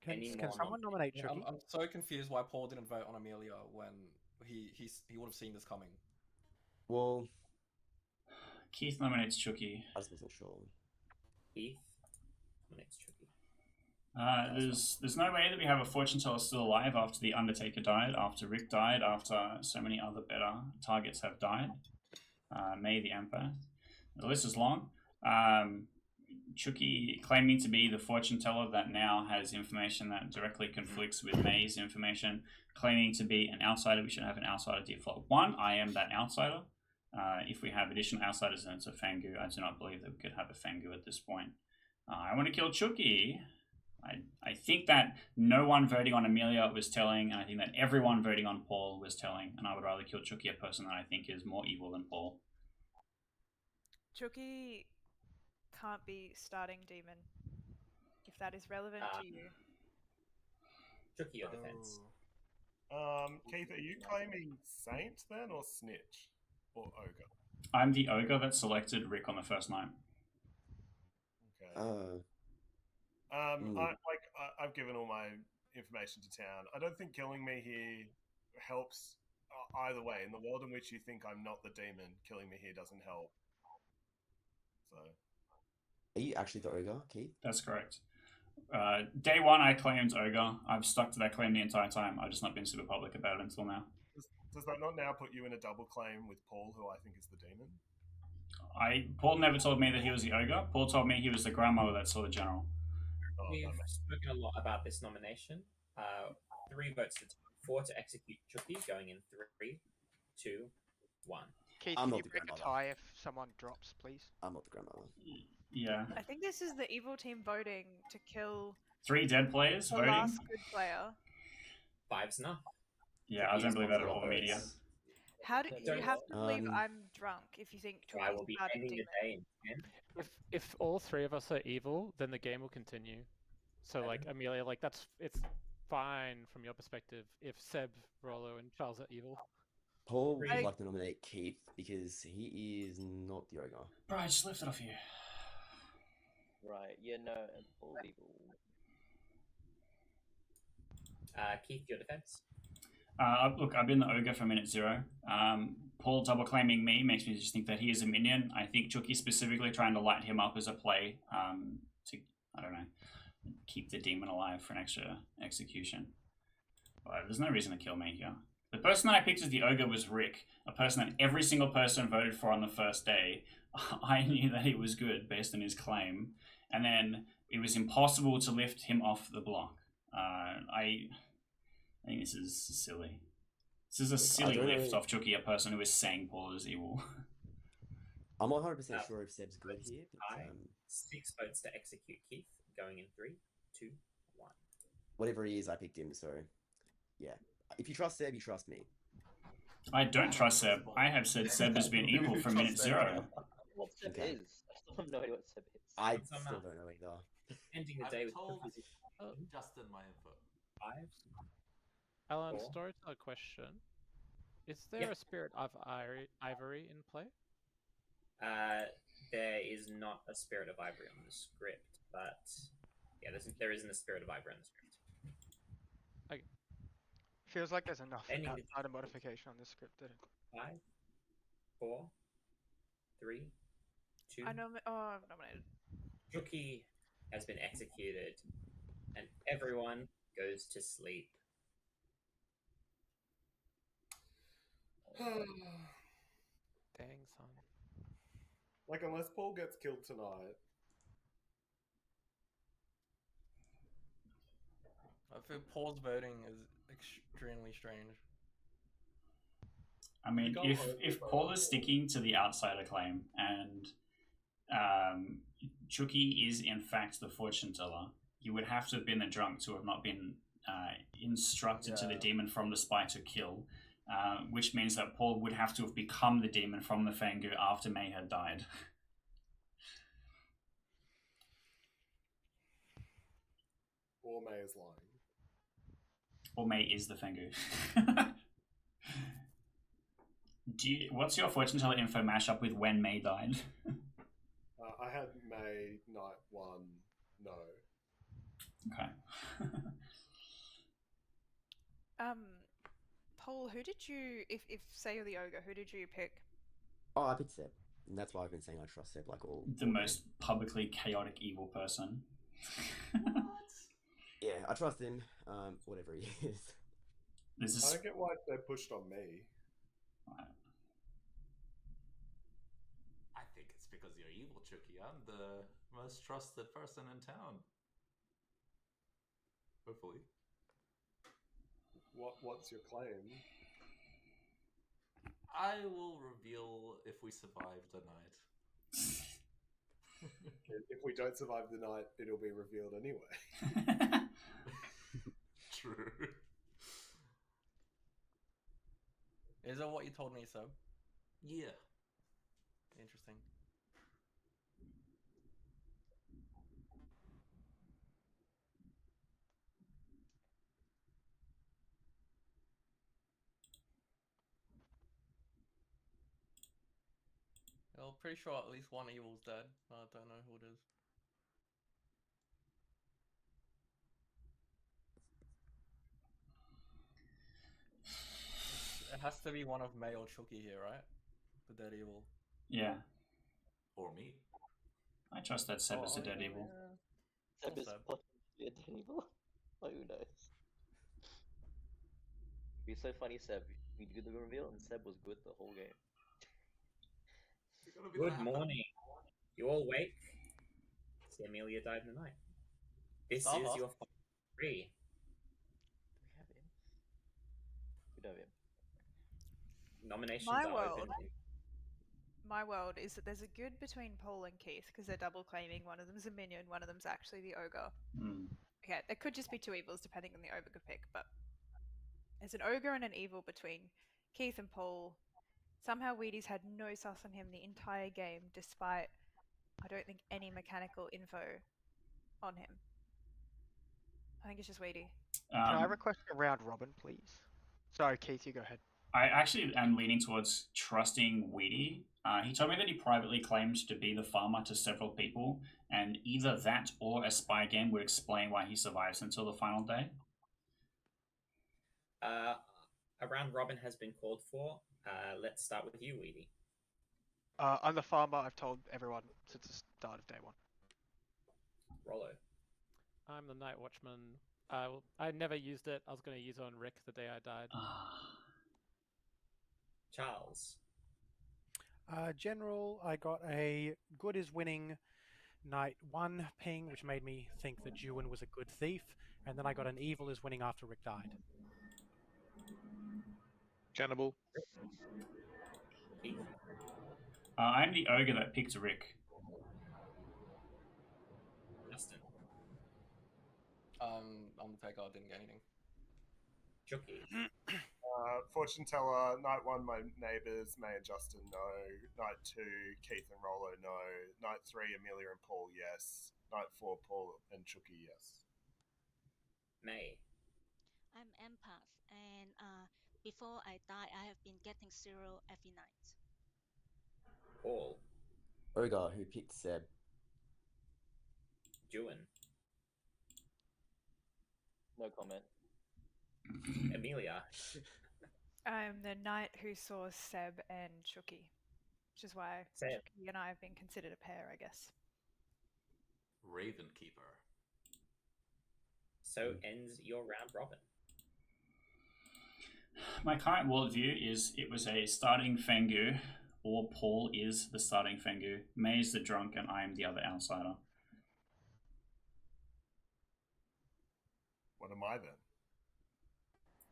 Can someone nominate Chucky? I'm so confused why Paul didn't vote on Amelia when he would have seen this coming. Well, Keith nominates Chucky. I just wasn't sure. Keith nominates Chucky. There's no way that we have a fortune teller still alive after the Undertaker died, after Rick died, after so many other better targets have died. May the Empath. The list is long. Chucky claiming to be the fortune teller that now has information that directly conflicts with May's information, claiming to be an outsider. We should have an outsider default 1. I am that outsider. If we have additional outsiders, then it's a Fangu. I do not believe that we could have a Fangu at this point. I want to kill Chucky. I think that no one voting on Amelia was telling, and I think that everyone voting on Paul was telling, and I would rather kill Chucky, a person that I think is more evil than Paul. Chucky can't be starting demon. If that is relevant to you. Chucky, your defense. Keith, are you claiming Saint then, or Snitch, or Ogre? I'm the ogre that selected Rick on the first night. Okay. I've given all my information to town. I don't think killing me here helps either way. In the world in which you think I'm not the demon, killing me here doesn't help. So. Are you actually the ogre, Keith? That's correct. Day 1, I claimed ogre. I've stuck to that claim the entire time. I've just not been super public about it until now. Does that not now put you in a double claim with Paul, who I think is the demon? Paul never told me that he was the ogre. Paul told me he was the grandmother that saw the general. We've spoken a lot about this nomination. 3 votes to 4 to execute Chucky. Going in 3, 2, 1. Keith, I'm can not you the break a grandmother. tie if someone drops, please? I'm not the grandmother. Yeah. I think this is the evil team voting to kill 3 dead players the voting. last good player. 5's enough. Yeah, I don't believe that at all, media. How do you have to believe Um, I'm drunk if you think I will Chucky's be starting ending the demon? day in 10. If all 3 of us are evil, then the game will continue. So like Amelia, like it's fine from your perspective if Seb, Rollo, and Charles are evil. Paul would like to nominate Keith because he is not the ogre. Bro, I just left it off you. Right. Yeah. No. Paul's evil. Keith, your defense. Look, I've been the ogre for minute 0. Paul double claiming me makes me just think that he is a minion. I think Chucky specifically trying to light him up as a play to, I don't know, keep the demon alive for an extra execution. But there's no reason to kill me here. The person that I picked as the ogre was Rick, a person that every single person voted for on the first day. I knew that he was good based on his claim, and then it was impossible to lift him off the block. I think this is silly. This is a silly lift off Chucky, a person who is saying Paul is evil. I'm not 100% sure if Seb's good here, but 6 votes to execute Keith. Going in 3, 2, 1. whatever he is, I picked him, so yeah. If you trust Seb, you trust me. I don't trust Seb. I have said Seb has been evil from minute 0. What Seb Okay. is? I still have no idea what Seb is. I Somehow. still don't know either. Ending the I've day with told Chucky's Justin my info. 5. Alan, Cool. storyteller question. Is there Yeah. a spirit of ivory in play? there is not a Spirit of Ivory on the script, but yeah, there isn't a Spirit of Ivory on the script. Feels like there's enough Ending the outside of modification on this script. Didn't it? 5, 4, 3, 2. I've nominated. Chucky has been executed, and everyone goes to sleep. Dang, son. Like, unless Paul gets killed tonight. I feel Paul's voting is extremely strange. I mean, if Paul is sticking to the outsider claim and Chucky is in fact the fortune teller, he would have to have been the drunk to have not been instructed to the demon from the spy to kill, which means that Paul would have to have become the demon from the Fangu after May had died. Or May is lying. Or May is the Fangu. What's your fortune teller info mashup with when May died? I had May night 1, no. Okay. Paul, who did you, if say you're the ogre, who did you pick? Oh, I picked Seb. And that's why I've been saying I trust Seb like all. The most publicly chaotic evil person. Yeah, I trust him, whatever he is. I don't get why they pushed on me. I think it's because you're evil, Chucky. I'm the most trusted person in town. Hopefully. What's your claim? I will reveal if we survive the night. If we don't survive the night, it'll be revealed anyway. True. Is that what you told me, Seb? Yeah. Interesting. Well, pretty sure at least one evil's dead. I don't know who it is. It has to be one of May or Chucky here, right? The dead evil. Yeah. Or me. I trust that Seb is a dead evil. Seb is potentially a dead evil. Like, who knows? It'd be so funny, Seb. We do the reveal and Seb was good the whole game. Good morning. You all wake. See, Amelia died in the night. This is your final 3. We don't have him. Nominations My are world. open. My world is that there's a good between Paul and Keith because they're double claiming. One of them's a minion, one of them's actually the ogre. Okay, there could just be two evils depending on the ogre pick, but there's an ogre and an evil between Keith and Paul. Somehow Wheaties had no sus on him the entire game, despite I don't think any mechanical info on him. I think it's just Wheatie. Can I request a round robin, please? Sorry, Keith, you go ahead. I actually am leaning towards trusting Weedy. He told me that he privately claimed to be the farmer to several people, and either that or a spy game would explain why he survives until the final day. A round robin has been called for. Let's start with you, Weedy. I'm the farmer. I've told everyone since the start of day 1. Rollo. I'm the night watchman. I never used it. I was going to use it on Rick the day I died. Charles. General, I got a good is winning night 1 ping, which made me think that Juin was a good thief, and then I got an evil is winning after Rick died. Cannibal. I'm the ogre that picked Rick. Justin. Undertaker, I didn't get anything. Chucky. Fortune teller, night 1, my neighbours, May and Justin, no. Night 2, Keith and Rollo, no. Night 3, Amelia and Paul, yes. Night 4, Paul and Chucky, yes. May. I'm empath, and before I die, I have been getting 0 every night. Paul. Ogre, who picked Seb. Juin. No comment. Amelia. I'm the knight who saw Seb and Chucky, which is why Seb. Chucky and I have been considered a pair, I guess. Ravenkeeper. So ends your round robin. My current worldview is it was a starting Fengu, or Paul is the starting Fengu, May is the drunk, and I am the other outsider. What am I then?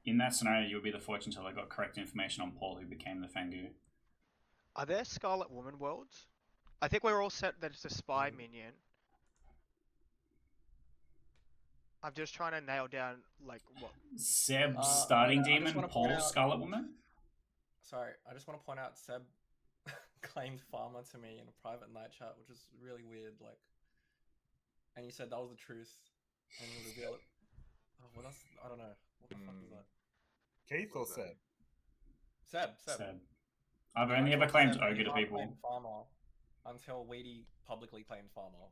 In that scenario, you would be the fortune teller got correct information on Paul, who became the Fengu. Are there Scarlet Woman worlds? I think we're all set that it's a spy minion. I'm just trying to nail down, like, what... Seb, starting demon, Paul, Scarlet Woman? Sorry, I just want to point out Seb claimed Farmer to me in a private night chat, which is really weird, like... And you said that was the truth, and you reveal it. Oh, well, that's... I don't know. What the fuck is that? Keith or Seb? Seb. I've only ever claimed Ogre to people. Farmer until Weedy publicly claimed Farmer.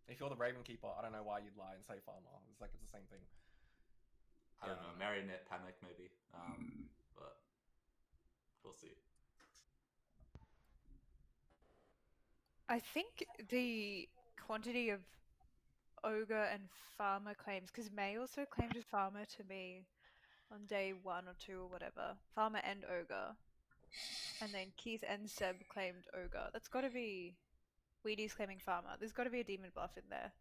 If you're the Ravenkeeper, I don't know why you'd lie and say Farmer. It's like it's the same thing. I don't know, Marionette Panic maybe. But we'll see. I think the quantity of Ogre and Farmer claims, because May also claimed a Farmer to me on day 1 or 2 or whatever. Farmer and Ogre. And then Keith and Seb claimed Ogre. That's got to be... Weedy's claiming Farmer. There's got to be a demon bluff in there.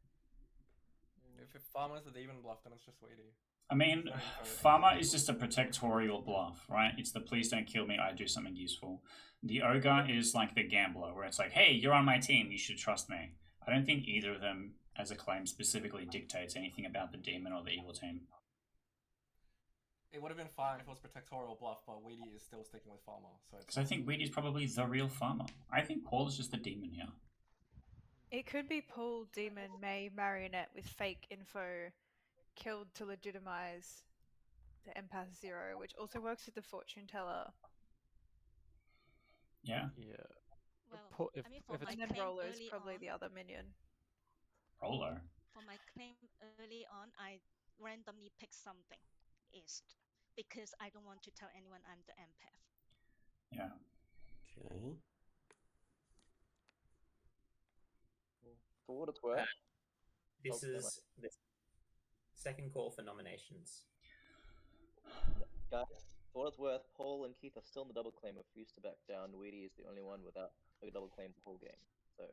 If Farmer's the demon bluff, then it's just Weedy. I mean, Farmer is just a protectorial bluff, right? It's the please don't kill me, I do something useful. The Ogre is like the gambler, where it's like, hey, you're on my team, you should trust me. I don't think either of them, as a claim, specifically dictates anything about the demon or the evil team. It would have been fine if it was protectorial bluff, but Weedy is still sticking with Farmer. Because I think Weedy's probably the real Farmer. I think Paul is just the demon here. It could be Paul, Demon, May, Marionette with fake info killed to legitimize the Empath Zero, which also works with the Fortune Teller. Yeah. Well, If it's And then Roller's probably the other minion. Roller? For my claim early on, I randomly picked something East because I don't want to tell anyone I'm the empath. Yeah. Okay. For what it's worth. This is the second call for nominations. Guys, for what it's worth, Paul and Keith are still in the double claim, refused to back down. Weedy is the only one without a double claim the whole game. So,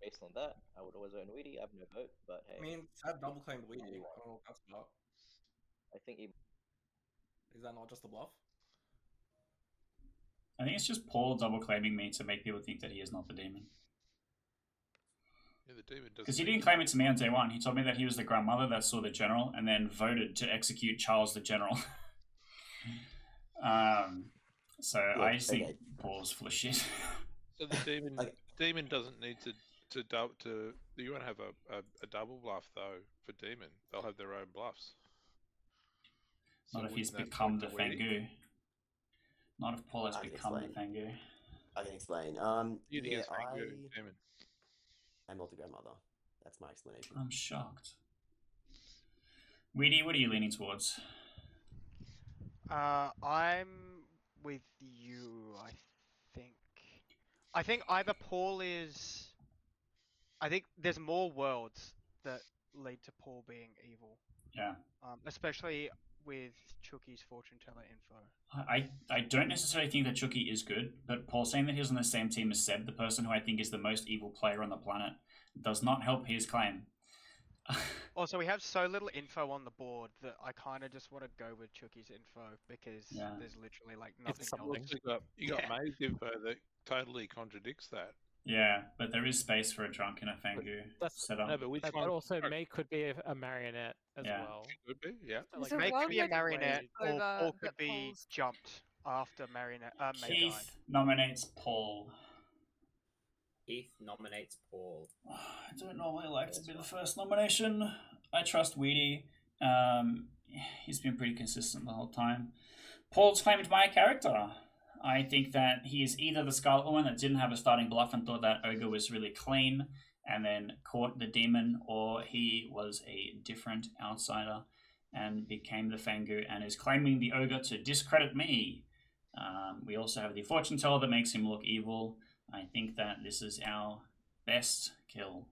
based on that, I would always own Weedy. I have no vote, but hey. I mean, Seb double claimed Weedy. I don't know what that's about. I think he... Is that not just a bluff? I think it's just Paul double claiming me to make people think that he is not the demon. Yeah, the demon doesn't. Because he didn't claim it to me on day 1. He told me that he was the grandmother that saw the general and then voted to execute Charles the general. So yeah, I just think Paul's full of shit. So the demon doesn't need to you won't have a double bluff though for demon. They'll have their own bluffs. Not if he's become the Fengu. Not if Paul has become the Fengu. I can explain. Demon. I'm not the grandmother. That's my explanation. I'm shocked. Weedy, what are you leaning towards? I'm with you, I think. I think either Paul is... I think there's more worlds that lead to Paul being evil. Yeah. Especially with Chucky's fortune teller info. I don't necessarily think that Chucky is good, but Paul saying that he's on the same team as Seb, the person who I think is the most evil player on the planet, does not help his claim. Also, we have so little info on the board that I kind of just want to go with Chucky's info because there's literally like nothing else. You got May's info that totally contradicts that. Yeah, but there is space for a drunk and a Fengu set up. No, but also May could be a marionette as well. Could be, yeah. So May could be a marionette, or Paul could be jumped after marionette. May Keith died. nominates Paul. Keith nominates Paul. I don't normally like to be the first nomination. I trust Weedy. He's been pretty consistent the whole time. Paul's claimed my character. I think that he is either the Scarlet Woman that didn't have a starting bluff and thought that Ogre was really clean and then caught the demon, or he was a different outsider and became the Fangu and is claiming the Ogre to discredit me. We also have the Fortune Teller that makes him look evil. I think that this is our best kill.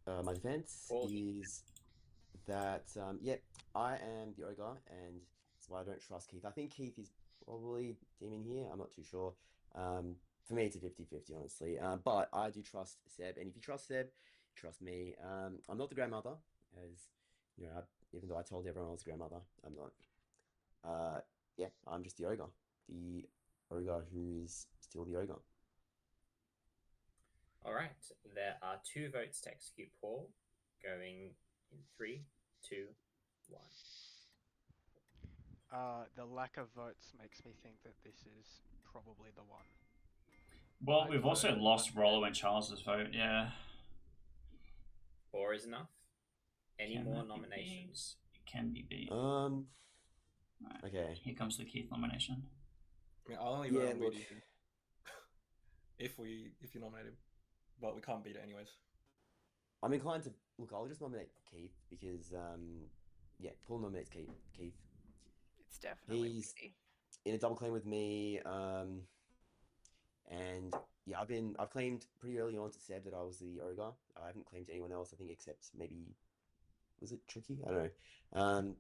My defense is that, I am the Ogre, and that's why I don't trust Keith. I think Keith is probably demon here. I'm not too sure. For me, it's a 50-50, honestly. But I do trust Seb, and if you trust Seb, trust me. I'm not the grandmother, as you know. Even though I told everyone I was the grandmother, I'm not. I'm just the Ogre who is still the Ogre. All right, there are 2 votes to execute Paul, going in 3, 2, 1. The lack of votes makes me think that this is probably the one. Well, we've also lost Rollo and Charles's vote, yeah. 4 is enough. Any more nominations? It can be beat. Right. Okay. Here comes the Keith nomination. I mean, I'll only vote on Weedy if you nominate him, but we can't beat it anyways. I'm inclined to look. I'll just nominate Keith because, Paul nominates Keith. It's definitely he's Weedy. in a double claim with me. And yeah, I've claimed pretty early on to Seb that I was the Ogre. I haven't claimed to anyone else, I think, except maybe, was it Tricky? I don't know.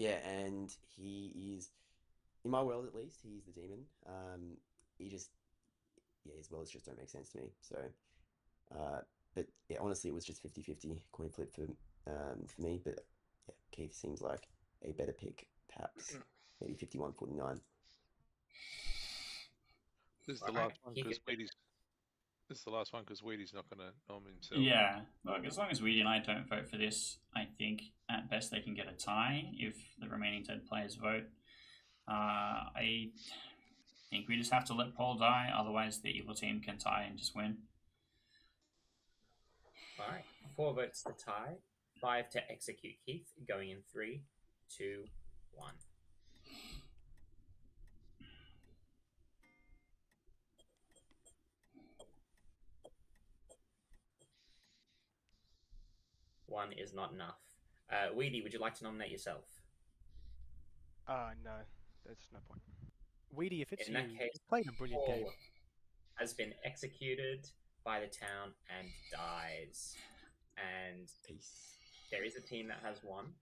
And he is, in my world at least, he's the demon. His worlds just don't make sense to me. So, but yeah, honestly, it was just 50-50 coin flip for me. But yeah, Keith seems like a better pick, perhaps. Maybe 51-49. This is the last one because Weedy's. This is the last one because Weedy's not going to nominate himself. Yeah, look, as long as Weedy and I don't vote for this, I think at best they can get a tie if the remaining 10 players vote. I think we just have to let Paul die, otherwise the evil team can tie and just win. All right, 4 votes to tie, 5 to execute Keith, going in 3, 2, 1. One is not enough. Weedy, would you like to nominate yourself? No, there's no point. Weedy, if it's in you, that case, played a brilliant Paul game. has been executed by the town and dies. And there is a team that has won.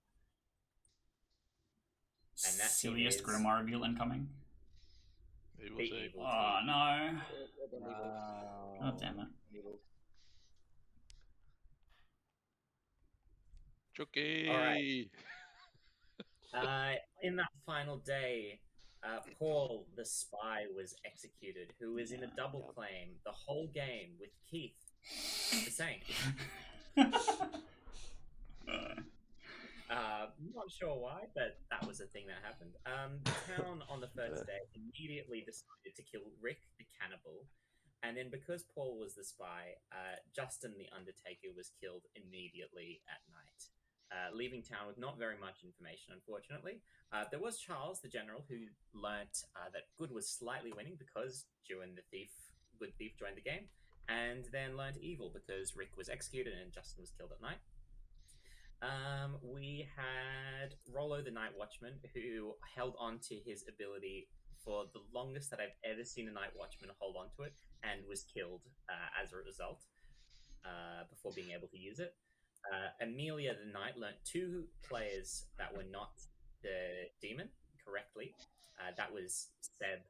And that Silliest team is Grimoire reveal incoming. the evil team. Oh no! Wow. Oh damn it! Chucky. All right. In that final day, Paul, the spy, was executed, who was in a double claim the whole game with Keith, the Saint. Not sure why, but that was a thing that happened. The town on the first day immediately decided to kill Rick, the cannibal. And then because Paul was the spy, Justin, the Undertaker, was killed immediately at night. Leaving town with not very much information, unfortunately. There was Charles, the general, who learnt that good was slightly winning because Juan, the good thief, joined the game, and then learnt evil because Rick was executed and Justin was killed at night. We had Rollo, the Night Watchman, who held on to his ability for the longest that I've ever seen a Night Watchman hold on to it, and was killed as a result before being able to use it. Amelia the Knight learnt 2 players that were not the demon correctly. That was Seb,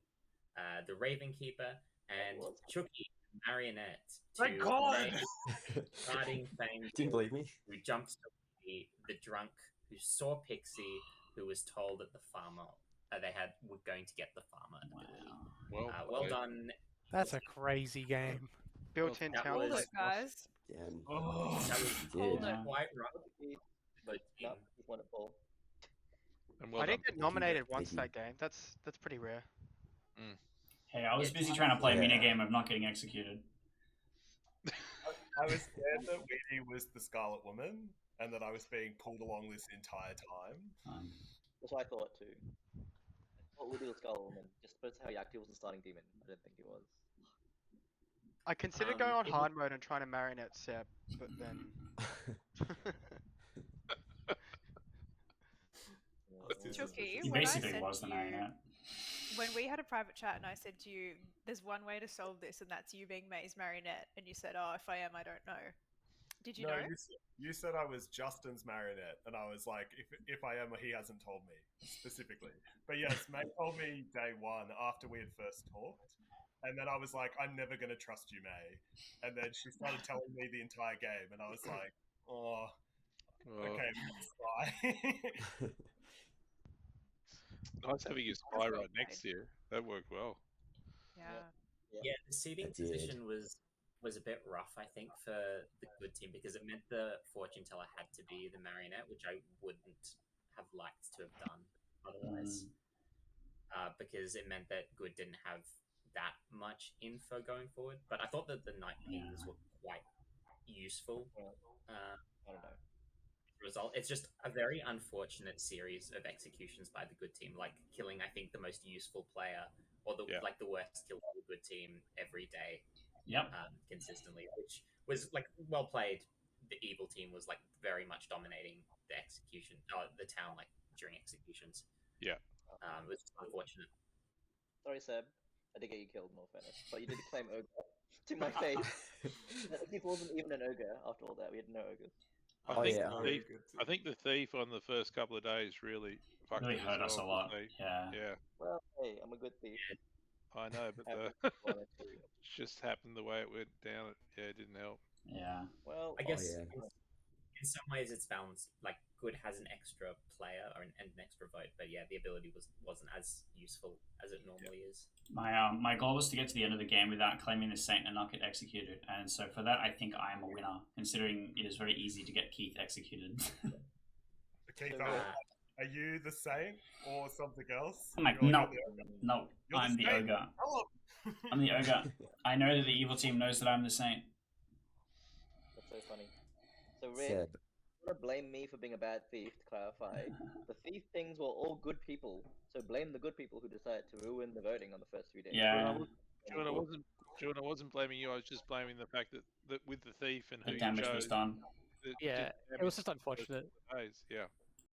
the Raven Keeper, and Chucky, Marionette. My God! Starting fame. Didn't believe me. Who jumped to the drunk who saw Pixie, who was told that the farmer were going to get the farmer. Well done. That's a crazy game. Built-in Hold it, guys. Damn. That was Hold it. quite rough. But I didn't get nominated once that game. That's pretty rare. Hey, I was busy trying to play a minigame of not getting executed. I was scared that Weedy was the Scarlet Woman and that I was being pulled along this entire time. Which I thought too. thought Woody was Skullwoman, just because how Yakti was the starting demon. I didn't think he was. I considered going on it hard mode and trying to marionette Seb, but then. Chucky, He when I basically said was to the you, marionette. when we had a private chat and I said to you, there's one way to solve this, and that's you being May's marionette, and you said, oh, if I am, I don't know. Did you know? You said I was Justin's marionette, and I was like, if I am, he hasn't told me specifically. But yes, May told me day one after we had first talked, and then I was like, I'm never going to trust you, May. And then she started telling me the entire game, and I was like, oh. Okay, bye. Nice having your spy right next to you. That worked well. Yeah. Yeah, the seating position was a bit rough, I think, for the good team because it meant the fortune teller had to be the marionette, which I wouldn't have liked to have done otherwise. Because it meant that good didn't have that much info going forward. But I thought that the night pings were quite useful. I don't know. Result. It's just a very unfortunate series of executions by the good team, like killing, I think, the most useful player or the worst kill for the good team every day. Yep. Consistently, which was like well played. The evil team was like very much dominating the execution, the town, like during executions. Yeah. It was just unfortunate. Sorry, Seb. I did get you killed, no fairness. But you did claim ogre to my face. He wasn't even an ogre after all that. We had no ogres. I think the thief on the first couple of days really fucked really it hurt as us well. a lot. Yeah. Well, hey, I'm a good thief. I know, but it just happened the way it went down. It didn't help. Yeah. Well, I guess in some ways it's balanced. Like good has an extra player and an extra vote, but yeah, the ability wasn't as useful as it normally is. My goal was to get to the end of the game without claiming the Saint and not get executed, and so for that I think I am a winner, considering it is very easy to get Keith executed. Keith, are you the Saint or something else? I'm like, no, I'm the ogre. I'm the ogre. I know that the evil team knows that I'm the Saint. That's so funny. So Rick, you want to blame me for being a bad thief, to clarify. The thief things were all good people, so blame the good people who decided to ruin the voting on the first 3 days. Yeah. Jordan, I wasn't blaming you. I was just blaming the fact that with the thief and who the damage you chose, was done. Yeah, it was just unfortunate. Yeah.